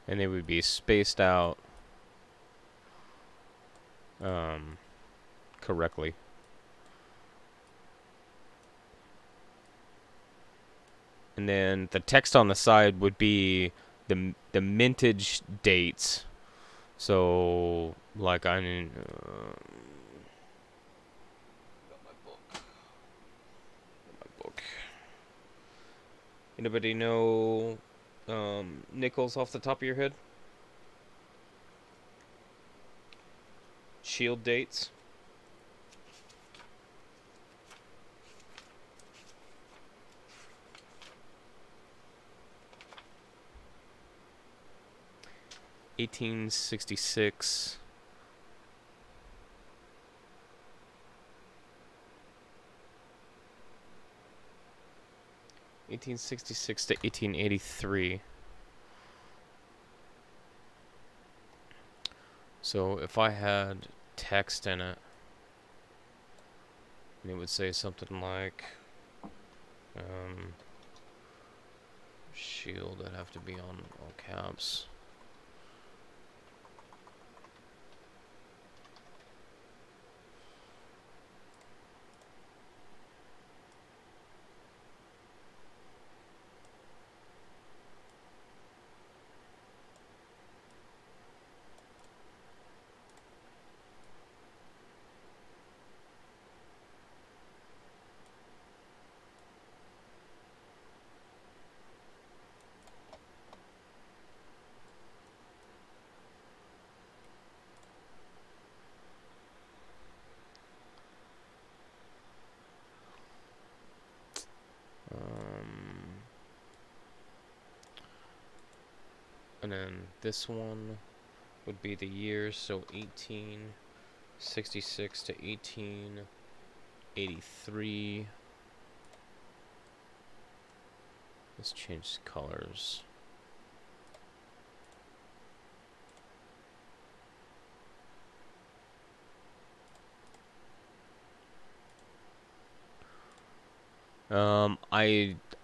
And they would be spaced out correctly. And then the text on the side would be the mintage dates. So like I mean, my book. Anybody know nickels off the top of your head? Shield dates. $1866. 1866 to 1883. So if I had text in it, and it would say something like, shield, that'd have to be on all caps. And then this one would be the years, so 1866 to 1883. Let's change colors.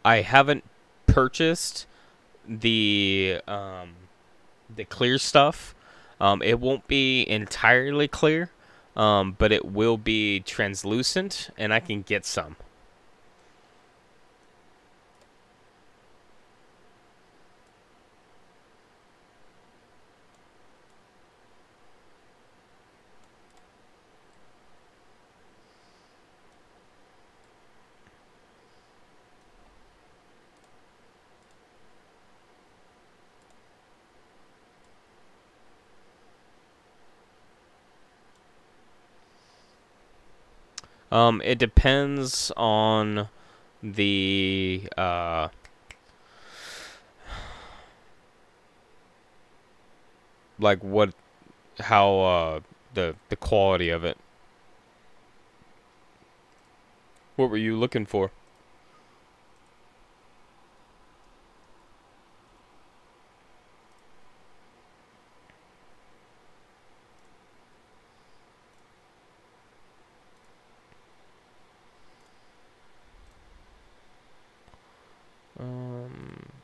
I haven't purchased the clear stuff. It won't be entirely clear, but it will be translucent, and I can get some. It depends on the like what how the quality of it. What were you looking for?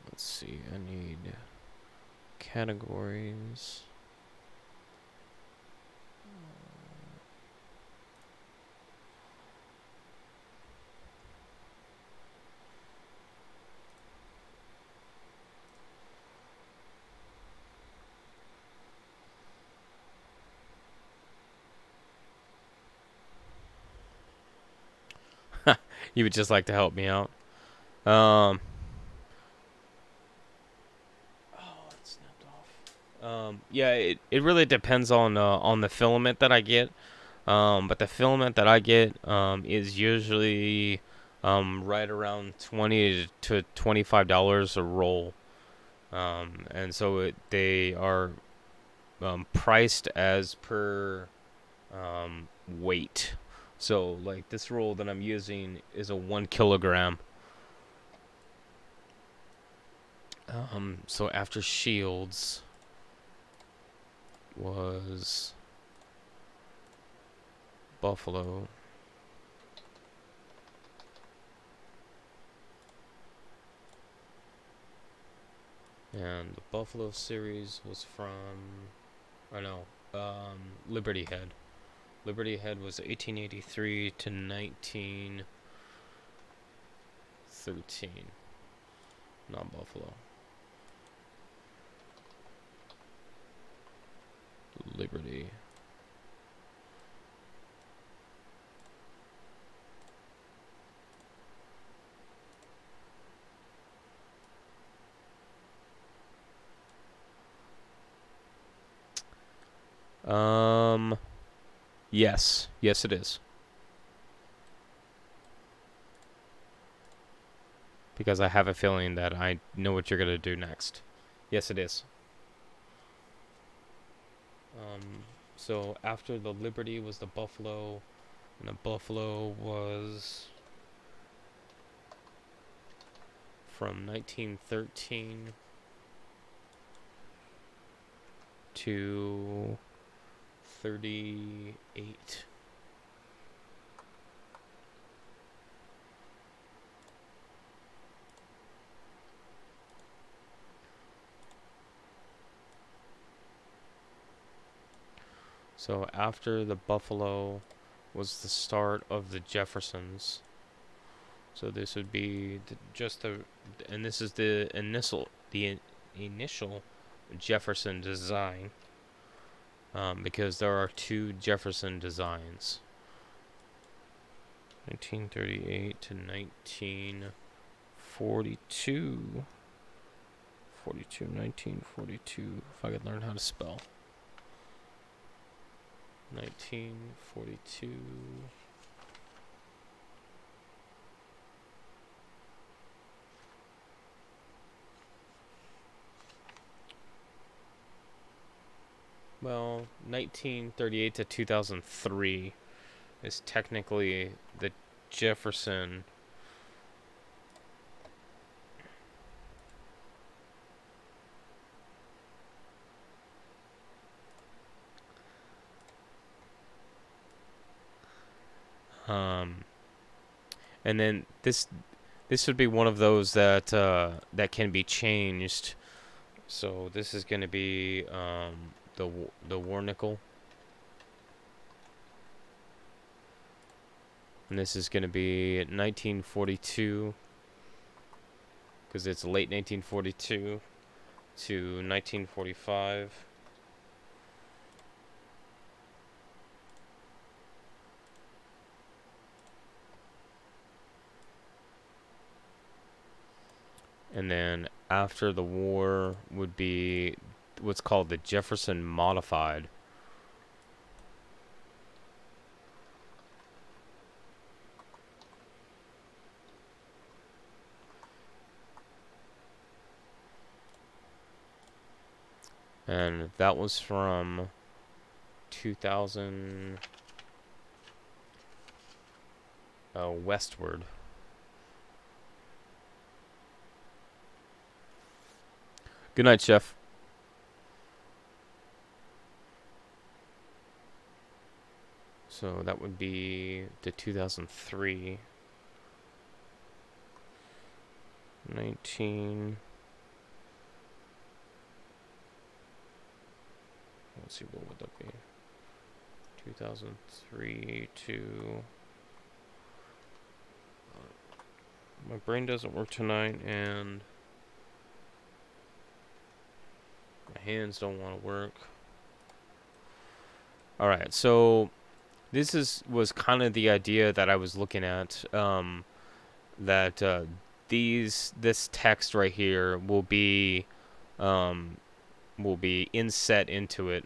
Let's see. I need categories. You would just like to help me out. Oh, it snapped off. Yeah, it really depends on the filament that I get. But the filament that I get is usually right around $20 to $25 a roll. And so they are priced as per weight. So like this roll that I'm using is a 1 kilogram. So after shields was buffalo. And the buffalo series was from, I know, Liberty Head. Liberty Head was 1883 to 1913. Not buffalo. Liberty. Yes. Yes, it is. Because I have a feeling that I know what you're gonna do next. Yes, it is. So after the Liberty was the buffalo, and the buffalo was from 1913 to 38. So after the Buffalo was the start of the Jeffersons. So this would be and this is the initial Jefferson design, because there are two Jefferson designs. 1938 to 1942. 1942. If I could learn how to spell. 1942. Well, 1938 to 2003 is technically the Jefferson. And then this would be one of those that that can be changed. So this is going to be the war nickel, and this is going to be 1942 because it's late 1942 to 1945. And then after the war would be what's called the Jefferson Modified. And that was from 2000 westward. Good night, Chef. So that would be the 2003. 19. Let's see, what would that be? 2003 to... my brain doesn't work tonight, and my hands don't want to work. Alright, so this was kind of the idea that I was looking at, that this text right here will be inset into it.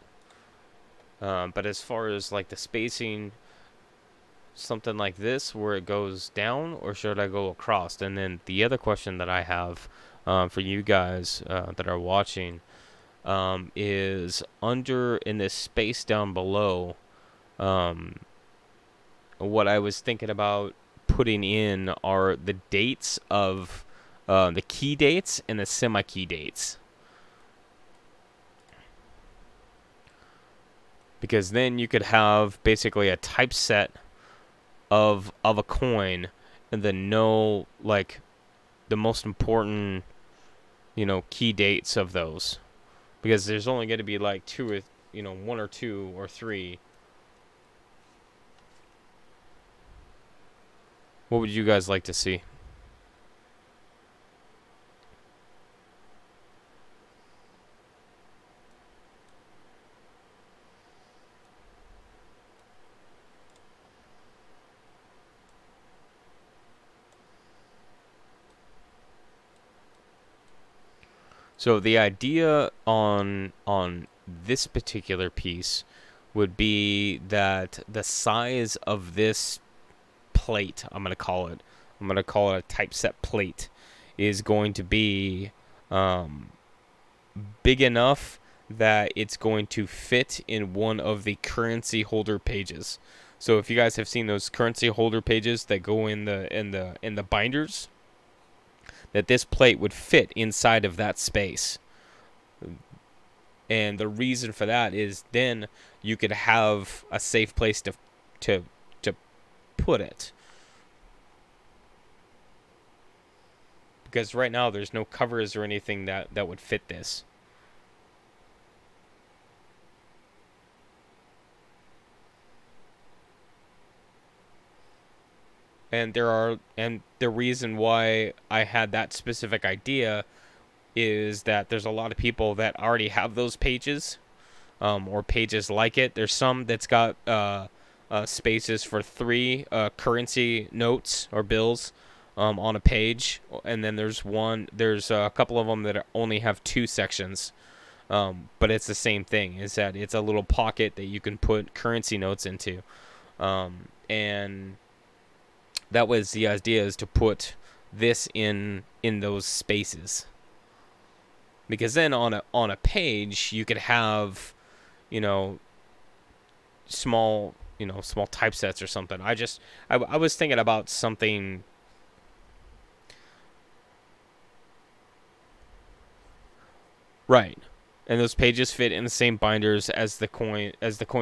But as far as like the spacing, something like this where it goes down, or should I go across? And then the other question that I have for you guys that are watching is under in this space down below, what I was thinking about putting in are the dates of the key dates and the semi-key dates. Because then you could have basically a typeset of a coin, and then know like the most important, key dates of those. Because there's only going to be like one or two or three. What would you guys like to see? So the idea on this particular piece would be that the size of this plate, I'm going to call it a typeset plate, is going to be big enough that it's going to fit in one of the currency holder pages. So if you guys have seen those currency holder pages that go in the binders, that this plate would fit inside of that space. And the reason for that is then you could have a safe place to to put it. Because right now there's no covers or anything that would fit this. And the reason why I had that specific idea is that there's a lot of people that already have those pages, or pages like it. There's some that's got spaces for 3 currency notes or bills on a page, and then there's a couple of them that only have 2 sections. But it's the same thing, is that it's a little pocket that you can put currency notes into. And that was the idea, is to put this in those spaces. Because then on a page you could have, small typesets or something. I was thinking about something. Right. And those pages fit in the same binders as the coin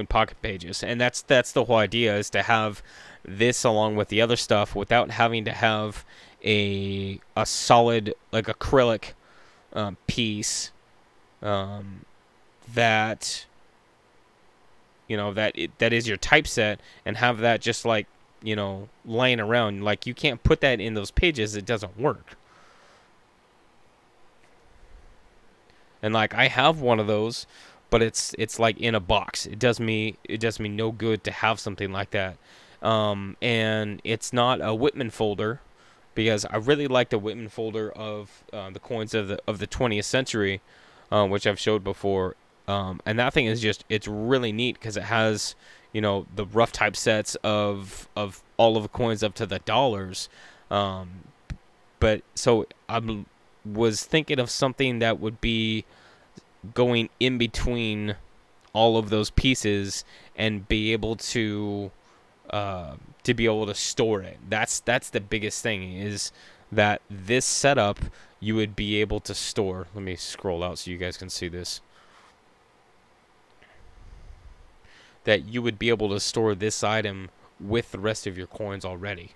pocket pages. And that's the whole idea, is to have this along with the other stuff without having to have a solid, like, acrylic piece that that is your typeset, and have that just like laying around. Like, you can't put that in those pages, it doesn't work. And like, I have one of those, but it's like in a box. It does me no good to have something like that. And it's not a Whitman folder, because I really like the Whitman folder of the coins of the 20th century, which I've showed before. And that thing is it's really neat, because it has the rough typesets of all of the coins up to the dollars. But so I was thinking of something that would be going in between all of those pieces and be able to store it. That's the biggest thing, is that this setup you would be able to store. Let me scroll out so you guys can see this. That you would be able to store this item with the rest of your coins already.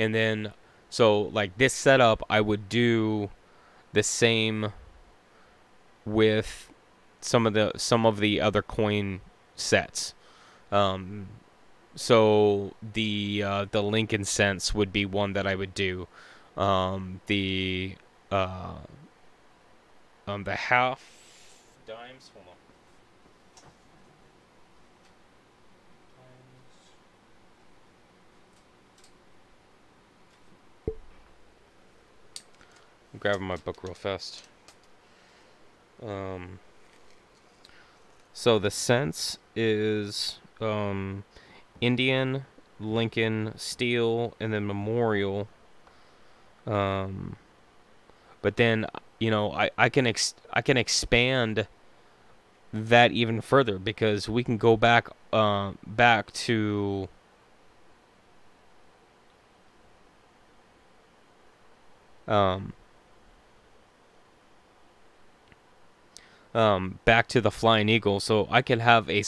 And then, so like this setup, I would do the same with some of the other coin sets. So the Lincoln cents would be one that I would do. The half dimes. Hold on. I'm grabbing my book real fast. So the cents is Indian, Lincoln, Steel, and then Memorial. But then I can expand that even further, because we can go back to back to the Flying Eagle. So I could have a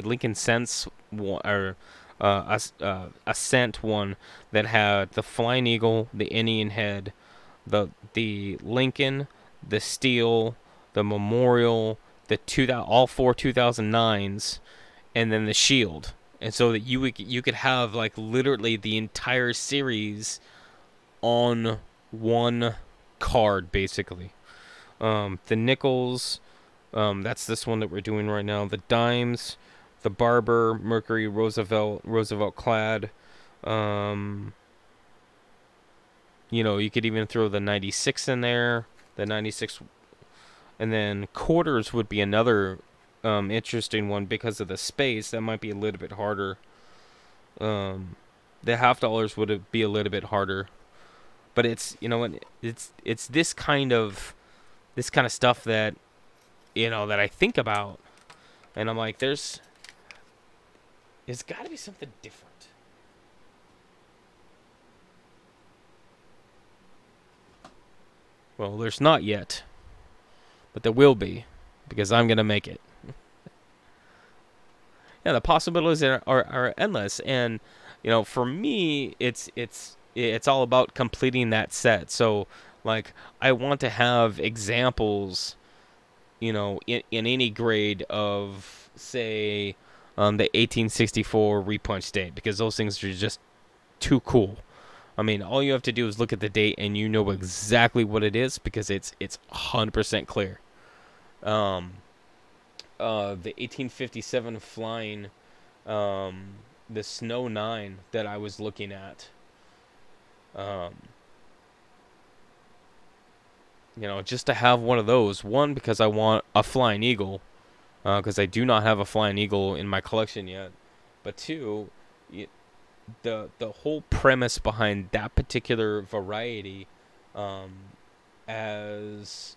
Lincoln Cents one, or a cent one that had the Flying Eagle, the Indian head, the Lincoln, the Steel, the Memorial, all 4 2009s, and then the Shield. And so that you could have like literally the entire series on one card, basically. The nickels, that's this one that we're doing right now. The dimes, the Barber, Mercury, Roosevelt clad. You could even throw the 96 in there. The 96, and then quarters would be another interesting one because of the space. That might be a little bit harder. The half dollars would be a little bit harder. But it's, you know, it's this kind of stuff that, you know, that I think about, and I'm like, there's got to be something different. Well, there's not yet, but there will be, because I'm gonna make it. Yeah, the possibilities are endless, and you know, for me, it's all about completing that set. So, like, I want to have examples, you know, in any grade of, say, the 1864 repunch date, because those things are just too cool. I mean, all you have to do is look at the date and you know exactly what it is, because it's 100% clear. The 1857 flying, the Snow 9 that I was looking at. You know, just to have one of those. One, because I want a Flying Eagle, because I do not have a Flying Eagle in my collection yet. But two, the whole premise behind that particular variety, as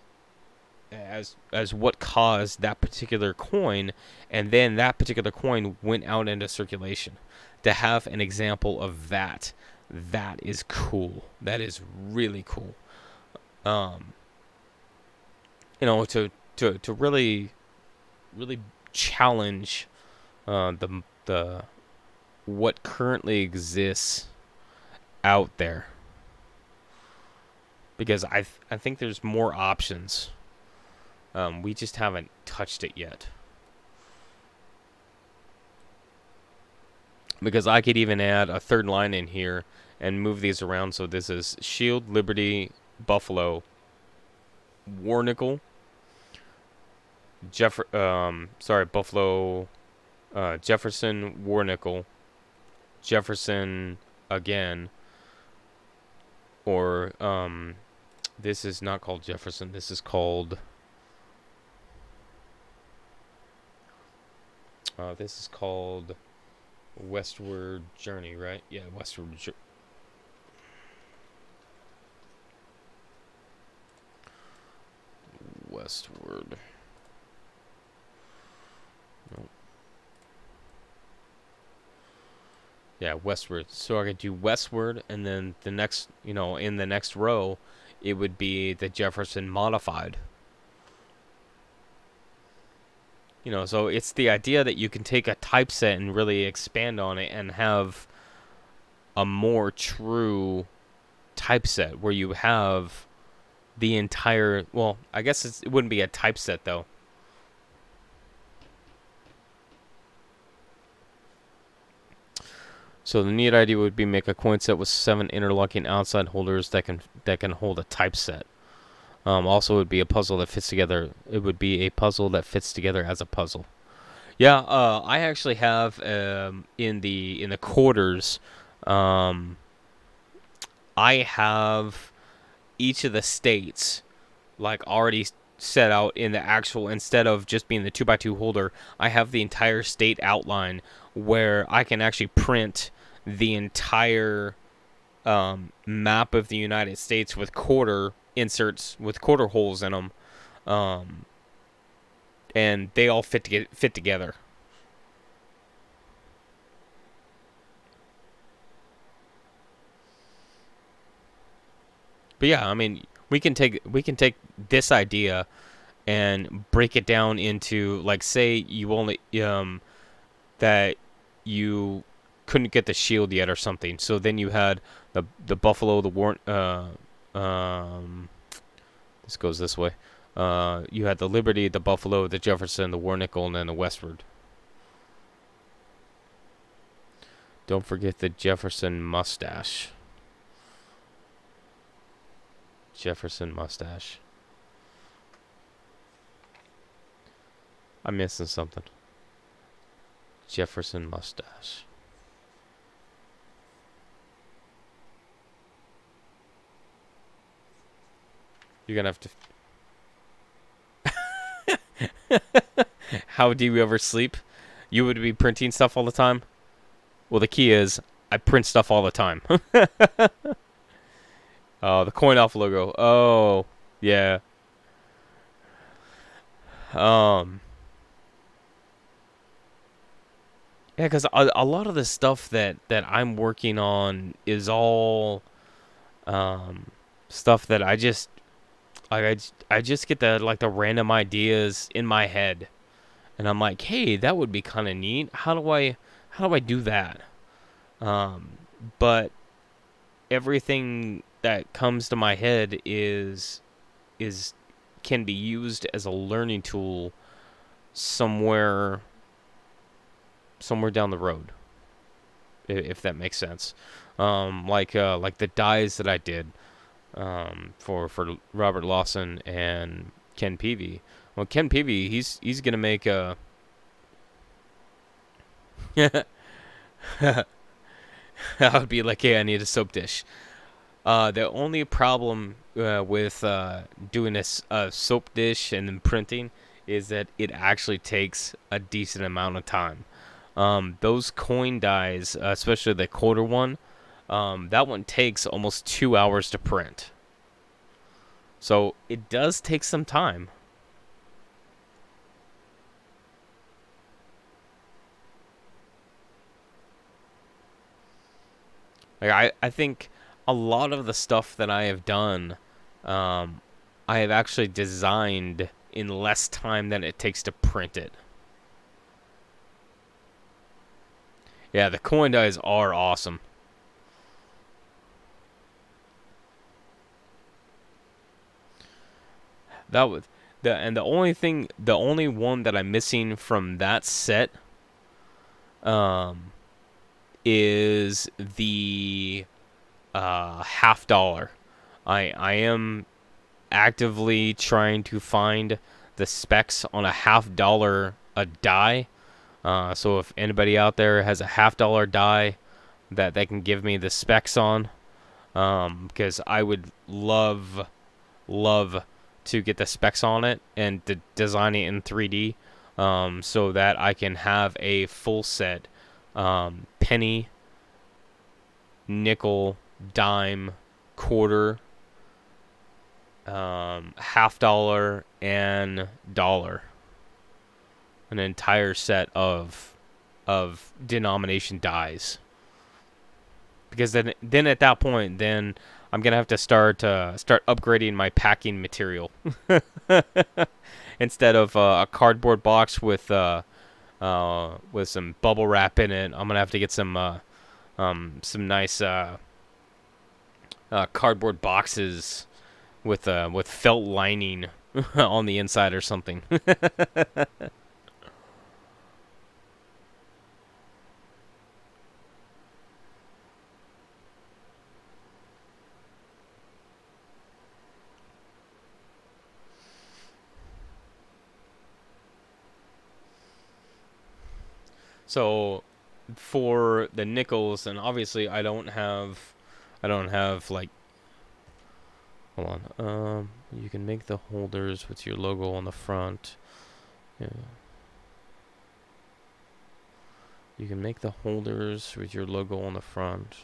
what caused that particular coin, and then that particular coin went out into circulation. To have an example of that is cool. That is really cool. You know, to really challenge the what currently exists out there, because I think there's more options. We just haven't touched it yet. Because I could even add a third line in here and move these around. So this is Shield, Liberty, Buffalo, War Nickel, Buffalo, Jefferson, War Nickel, Jefferson again, or this is not called Jefferson. This is called Westward Journey, right? Yeah, Westward. Nope. Yeah, Westward. So I could do Westward, and then the next, you know, in the next row, it would be the Jefferson modified. You know, so it's the idea that you can take a typeset and really expand on it and have a more true typeset where you have the entire, well, I guess it wouldn't be a typeset though. So the neat idea would be make a coin set with 7 interlocking outside holders that can hold a typeset. Also, it would be a puzzle that fits together. It would be a puzzle that fits together as a puzzle. Yeah, I actually have in the quarters. I have each of the states like already set out in the actual, instead of just being the 2x2 holder. I have the entire state outline where I can actually print the entire map of the United States with quarter inserts with quarter holes in them, and they all fit together. But yeah, I mean, we can take this idea and break it down into, like, say you only that you couldn't get the shield yet or something. So then you had the Buffalo, the War. This goes this way. You had the Liberty, the Buffalo, the Jefferson, the War Nickel, and then the Westward. Don't forget the Jefferson mustache. Jefferson mustache. I'm missing something. Jefferson mustache. You're gonna have to. How do you ever sleep? You would be printing stuff all the time? Well, the key is I print stuff all the time. Oh, the coin off logo. Oh, yeah. Um, yeah, because a lot of the stuff that I'm working on is all um stuff that I just get the random ideas in my head, and I'm like, hey, that would be kind of neat. How do I do that? Um, but everything that comes to my head is can be used as a learning tool somewhere down the road, if that makes sense. Like the dies that I did for Robert Lawson and Ken Peavy. Well, Ken Peavy, he's gonna make a I would be like, hey, I need a soap dish. The only problem with doing a soap dish and then printing is that it actually takes a decent amount of time. Those coin dies, especially the quarter one, that one takes almost 2 hours to print. So it does take some time. Like I think a lot of the stuff that I have done, um, I have actually designed in less time than it takes to print it. Yeah, the coin dies are awesome. That was the only one that I'm missing from that set, um, is the $50. I am actively trying to find the specs on a $50 a die. So if anybody out there has a $50 die that they can give me the specs on, because I would love to get the specs on it and to design it in 3D, so that I can have a full set, penny, nickel, dime, quarter, $50, and dollar. An entire set of denomination dies. Because then at that point, then I'm gonna have to start upgrading my packing material. Instead of a cardboard box with some bubble wrap in it, I'm gonna have to get some nice cardboard boxes with felt lining on the inside or something. So for the nickels, and obviously I don't have like, hold on. You can make the holders with your logo on the front. Yeah. You can make the holders with your logo on the front.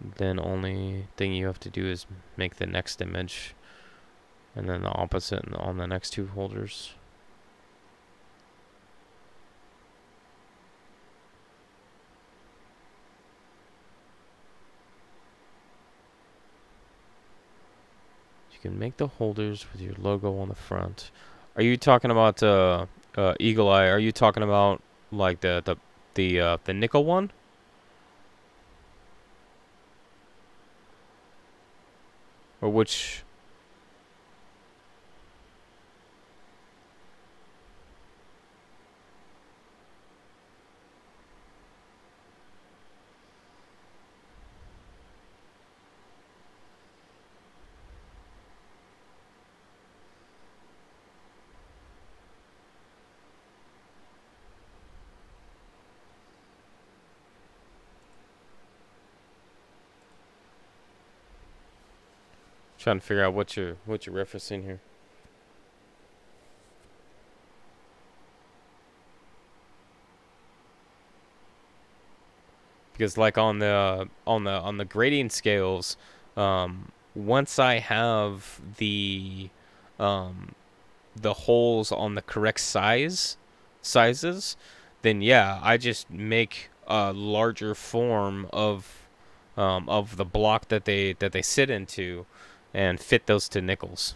Then only thing you have to do is make the next image, and then the opposite on the next two holders. You can make the holders with your logo on the front. Are you talking about Eagle Eye? Are you talking about like the nickel one? Or which? Trying to figure out what you're referencing here. Because like on the grading scales, once I have the holes on the correct sizes, then yeah, I just make a larger form of the block that they sit into, and fit those to nickels.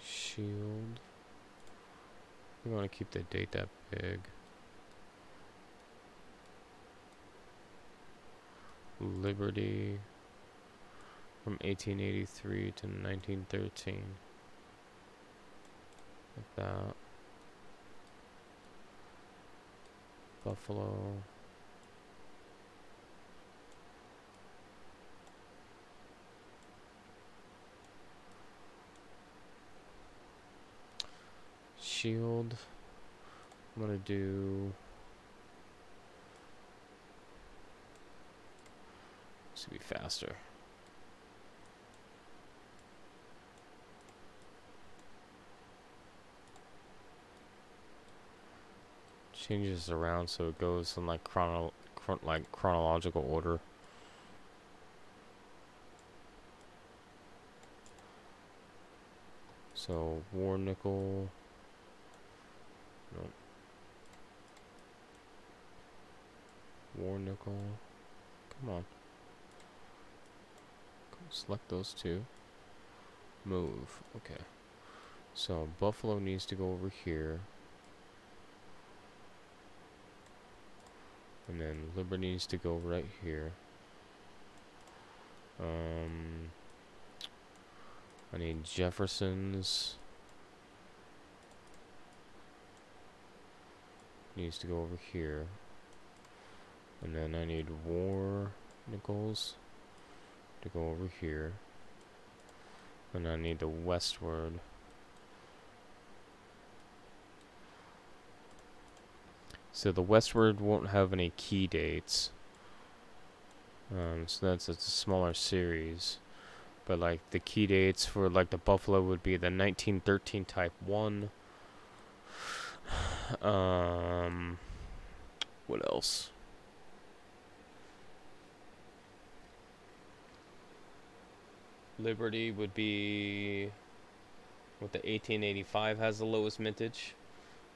Shield. We want to keep the date that big. Liberty from 1883 to 1913. Like that. Buffalo. Shield. I'm gonna do. This will be faster. Changes around so it goes in like chronological order. So war nickel. Nope. War nickel. Come on. Select those two. Move. Okay. So Buffalo needs to go over here. And then Liberty needs to go right here. I need Jefferson's. Needs to go over here. And then I need War Nichols to go over here. And I need the westward. So the westward won't have any key dates. So that's a smaller series. But like the key dates for like the Buffalo would be the 1913 Type 1. What else? Liberty would be what the 1885 has the lowest mintage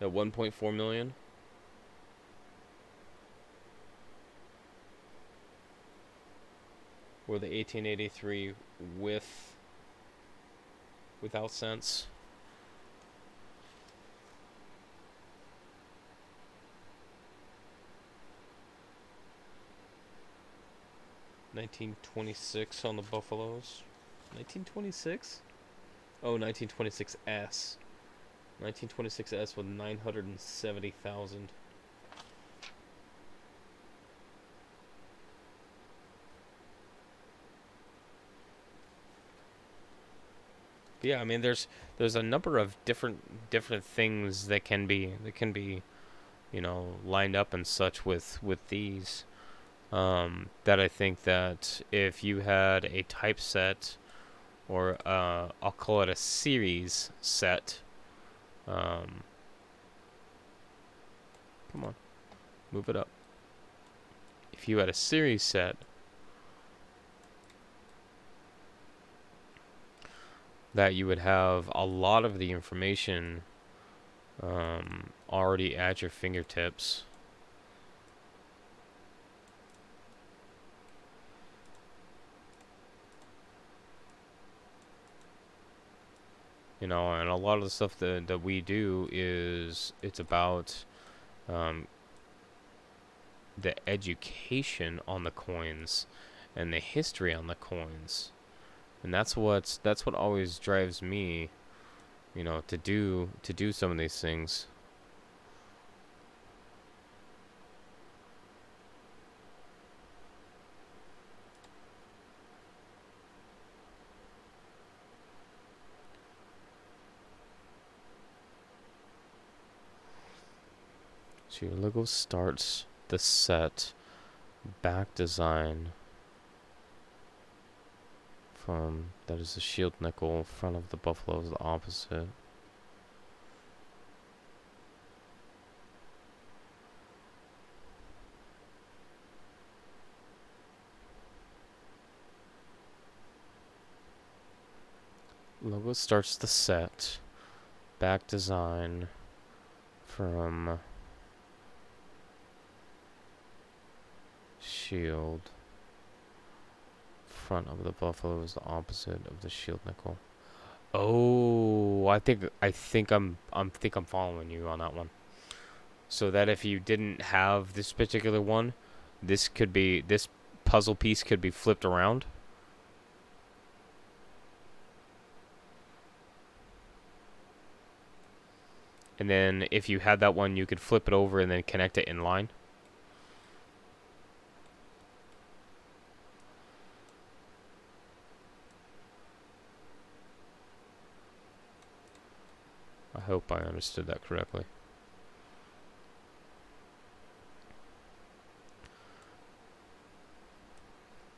at 1.4 million. Or the 1883 without cents. $1926 on the Buffaloes. 1926? Oh, 1926S. 1926S with 970,000. Yeah, I mean, there's a number of different things that can be you know, lined up and such with these. That I think that if you had a typeset, or I'll call it a series set. Come on, move it up. If you had a series set that you would have a lot of the information already at your fingertips. You know, and a lot of the stuff that we do is it's about the education on the coins and the history on the coins. And that's what always drives me, you know, to do some of these things. So your logo starts the set, back design from, that is the shield nickel, front of the buffalo is the opposite. Logo starts the set, back design from shield, front of the buffalo is the opposite of the shield nickel. Oh, I think I'm following you on that one. So that if you didn't have this particular one, this puzzle piece could be flipped around. And then if you had that one, you could flip it over and then connect it in line. I hope I understood that correctly.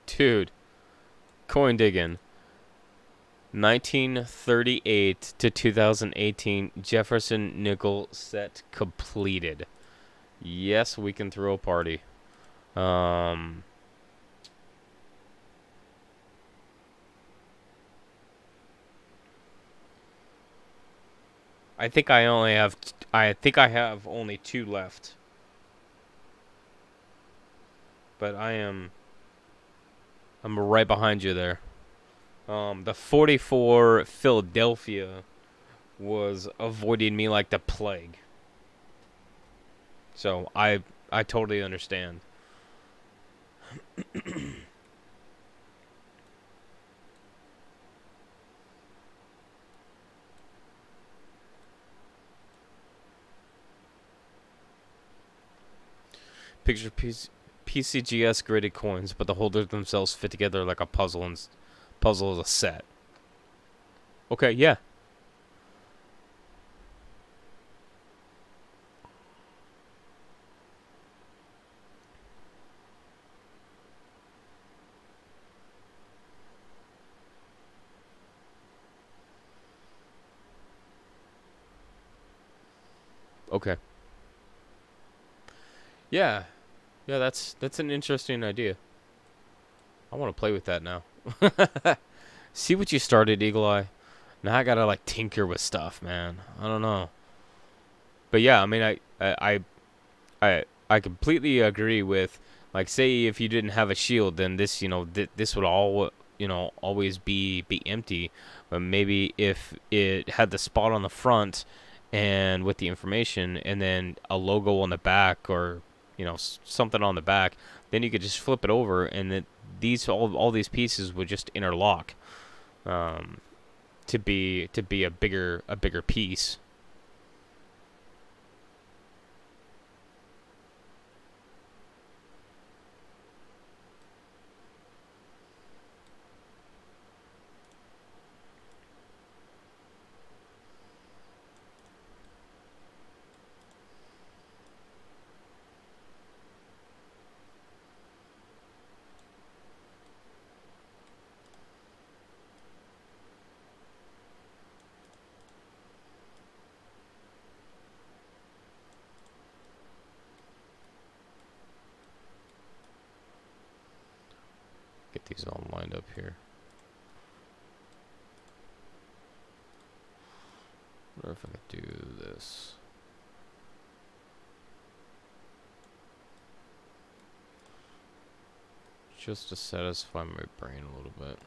Dude, coin digging. 1938 to 2018 Jefferson nickel set completed. Yes, we can throw a party. I think I have only 2 left. But I'm right behind you there. The 44 Philadelphia was avoiding me like the plague. So I totally understand. Picture PCGS graded coins, but the holders themselves fit together like a puzzle, and puzzle is a set. Okay, yeah. Okay. Yeah. Yeah, that's an interesting idea. I want to play with that now. See what you started, Eagle Eye. Now I gotta like tinker with stuff, man. I don't know. But yeah, I mean, I completely agree with, like, say if you didn't have a shield, then this, you know, this would all, you know, always be empty. But maybe if it had the spot on the front and with the information and then a logo on the back, or, you know, something on the back, then you could just flip it over and then all these pieces would just interlock, um, to be a bigger piece. Get these all lined up here. I wonder if I could do this. Just to satisfy my brain a little bit.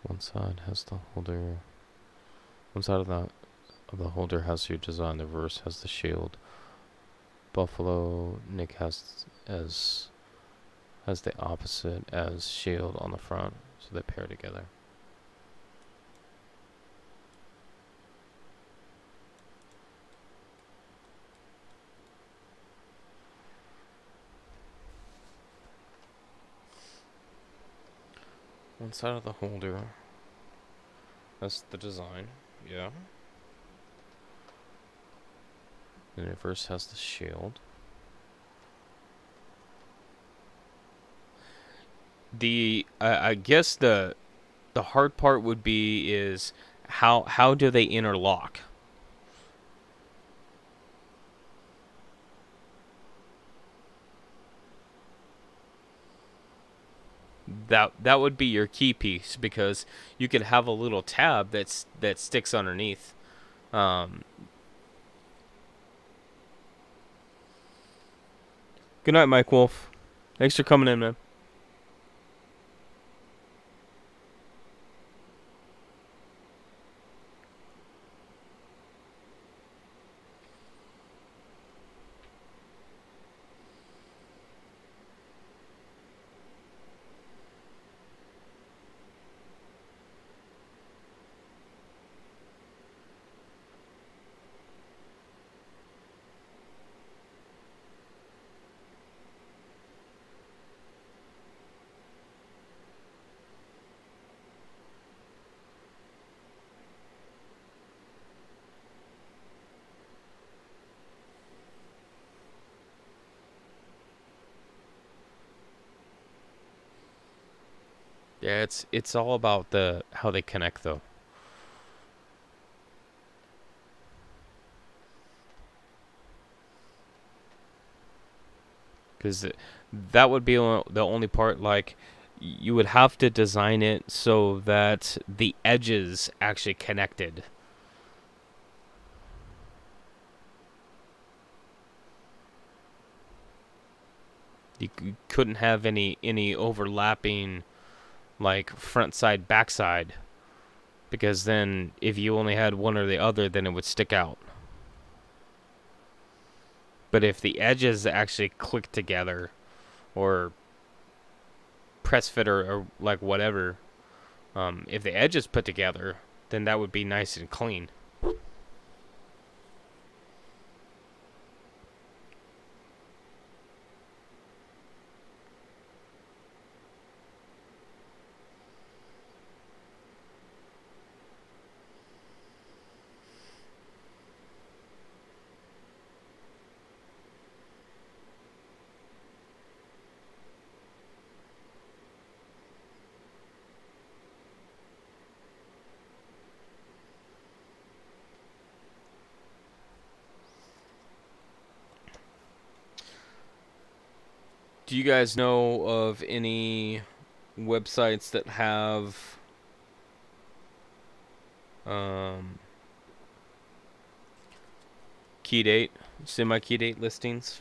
One side has the holder. One side of the holder has your design. The reverse has the shield. Buffalo Nick has the opposite as shield on the front, so they pair together. One side of the holder. That's the design. Yeah. And the reverse has the shield. I guess the hard part would be is how do they interlock? That would be your key piece, because you could have a little tab that sticks underneath. Good night, Mike Wolf. Thanks for coming in, man. Yeah, it's all about how they connect, though. Because that would be the only part. Like, you would have to design it so that the edges actually connected. You couldn't have any overlapping, like, front side, back side, because then if you only had one or the other, then it would stick out. But if the edges actually click together, or press fit, or like whatever, if the edges put together, then that would be nice and clean. Do you guys know of any websites that have key date, semi-key date listings?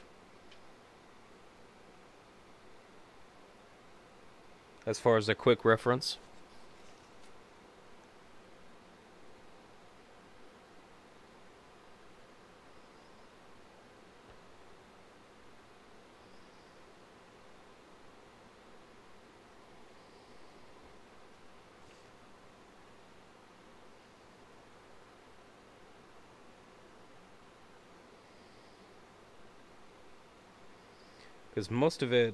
As far as a quick reference. Because most of it,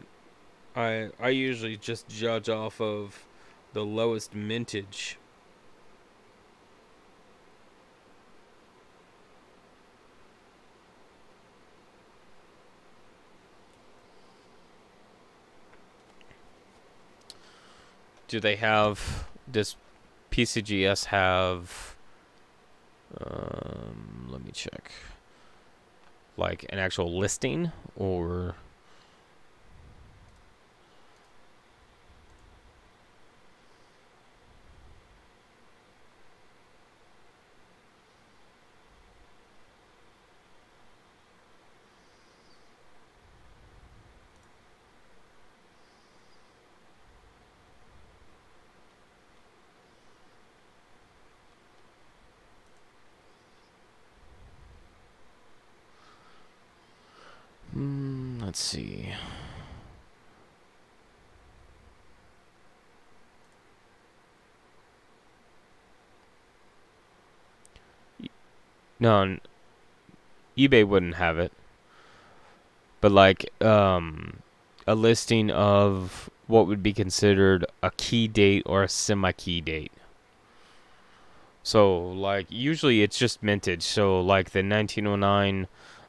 I usually just judge off of the lowest mintage. Do they have, does PCGS have, let me check, like an actual listing, or... Let's see. No, eBay wouldn't have it. But like a listing of what would be considered a key date or a semi-key date. So like usually it's just mintage. So like the 1909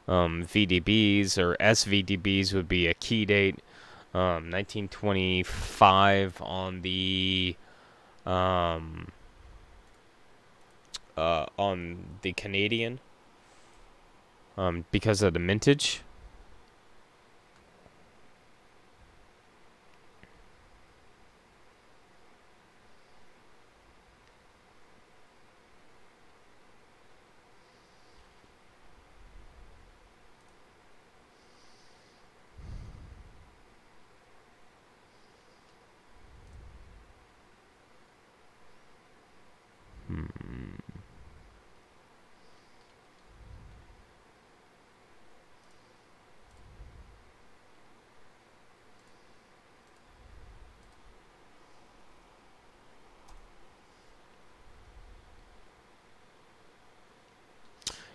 VDBs or SVDBs would be a key date. 1925 on the Canadian because of the mintage.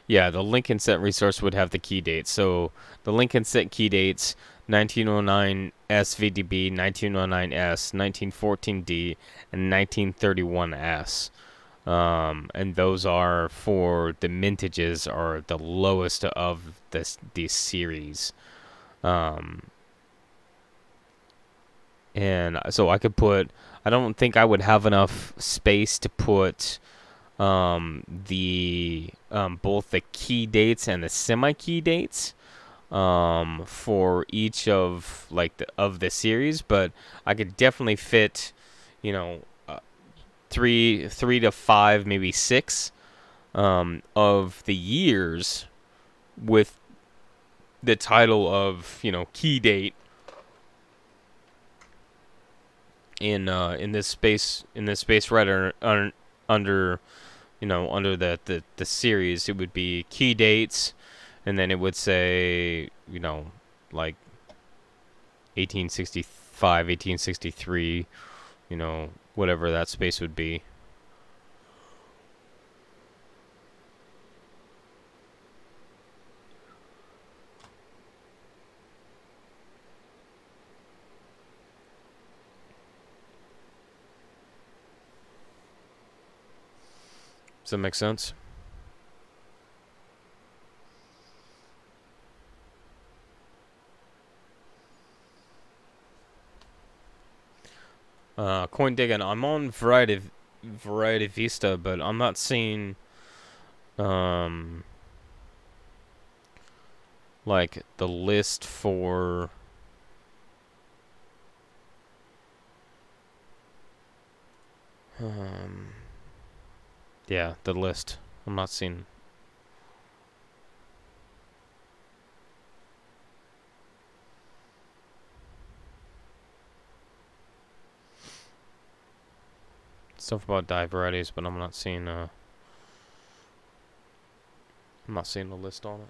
Yeah, the Lincoln set resource would have the key dates. So the Lincoln set key dates 1909 SVDB, 1909S, 1914D, and 1931S. And those are for the mintages are the lowest of these series. And so I could put, I don't think I would have enough space to put the both the key dates and the semi-key dates for each of like of the series, but I could definitely fit, you know, three to five, maybe six of the years with the title of, you know, key date in this space right under you know, under the series. It would be key dates, and then it would say, you know, like 1865, 1863, you know, whatever that space would be. Does that make sense? Coin digging. I'm on Variety Vista, but I'm not seeing like the list for yeah, the list. I'm not seeing. Stuff about dye varieties, but I'm not seeing the list on it.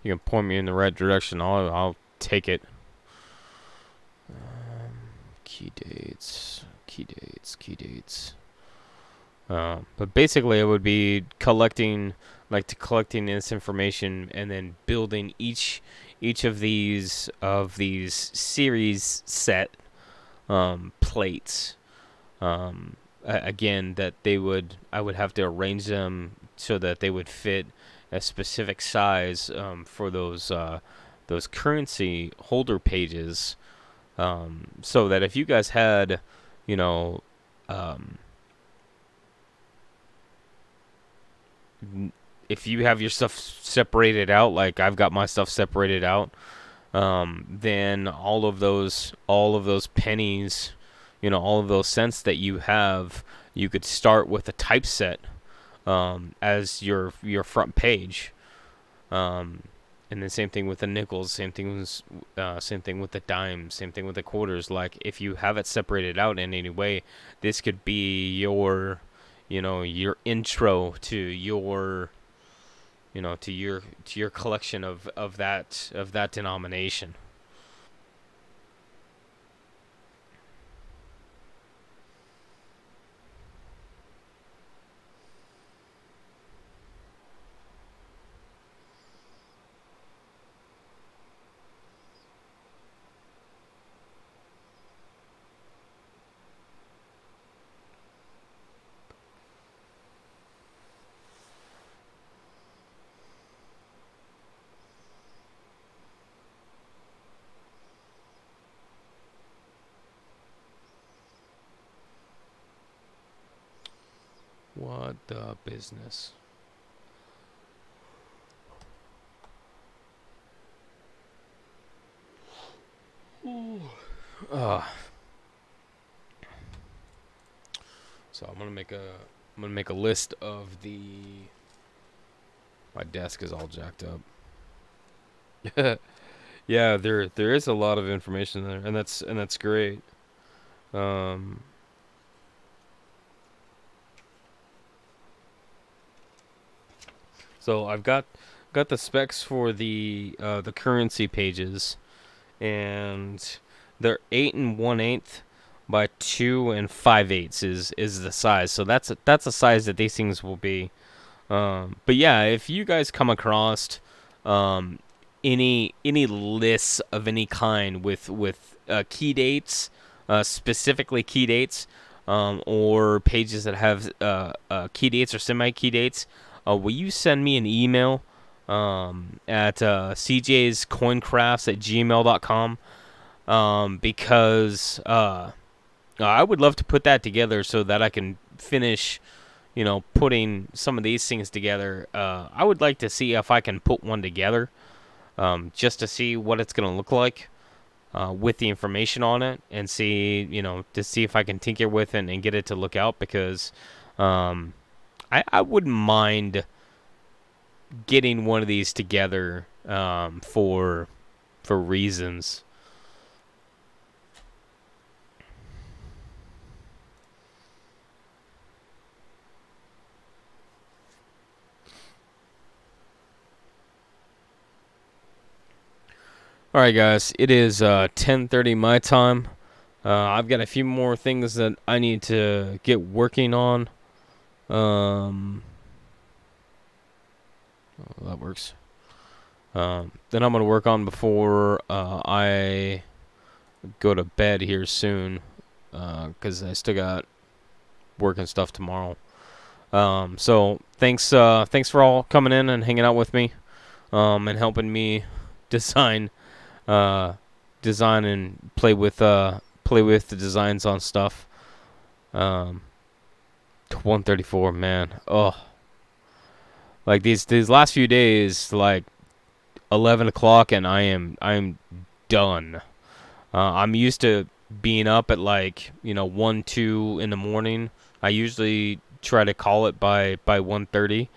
You can point me in the right direction. I'll take it. Key dates. But basically, it would be collecting this information and then building each of these series set plates. Again, that I would have to arrange them so that they would fit a specific size for those currency holder pages, so that if you guys had, you know, if you have your stuff separated out, like I've got my stuff separated out, then all of those pennies, you know, all of those cents that you have, you could start with a typeset as your front page, And then same thing with the nickels, same thing with the dimes, same thing with the quarters. Like if you have it separated out in any way, this could be your, your intro to your, to your collection of that denomination. What the business? Uh, so I'm gonna make a list of the. My desk is all jacked up. Yeah, there is a lot of information there, and that's great. Um, so I've got the specs for the currency pages, and they're 8 1/8 by 2 5/8 is the size. So that's a size that these things will be. But yeah, if you guys come across um, any lists of any kind with key dates, specifically key dates, or pages that have key dates or semi key dates, will you send me an email at CJs Coin Crafts at gmail.com? Because I would love to put that together so that I can finish, putting some of these things together. I would like to see if I can put one together, just to see what it's going to look like with the information on it, and see, to see if I can tinker with it and get it to look out, because I wouldn't mind getting one of these together for reasons. All right, guys. It is 10:30 my time. I've got a few more things that I need to get working on. That works. Then I'm gonna work on before I go to bed here soon, because I still got work and stuff tomorrow. So thanks for all coming in and hanging out with me, and helping me design uh, design and play with the designs on stuff. Um, 134, man. Oh, like these last few days, like 11 o'clock, and I'm done. I'm used to being up at like 1 2 in the morning. I usually try to call it by 1:30,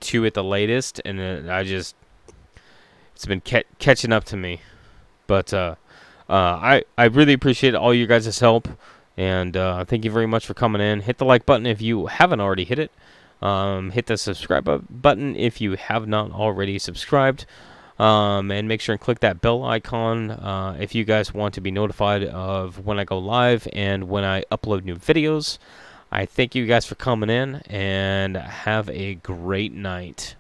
2 at the latest, and it's been catching up to me. But I really appreciate all you guys' help, and thank you very much for coming in. Hit the like button if you haven't already hit it. Hit the subscribe button if you have not already subscribed. And make sure and click that bell icon if you guys want to be notified of when I go live and when I upload new videos. I thank you guys for coming in, and have a great night.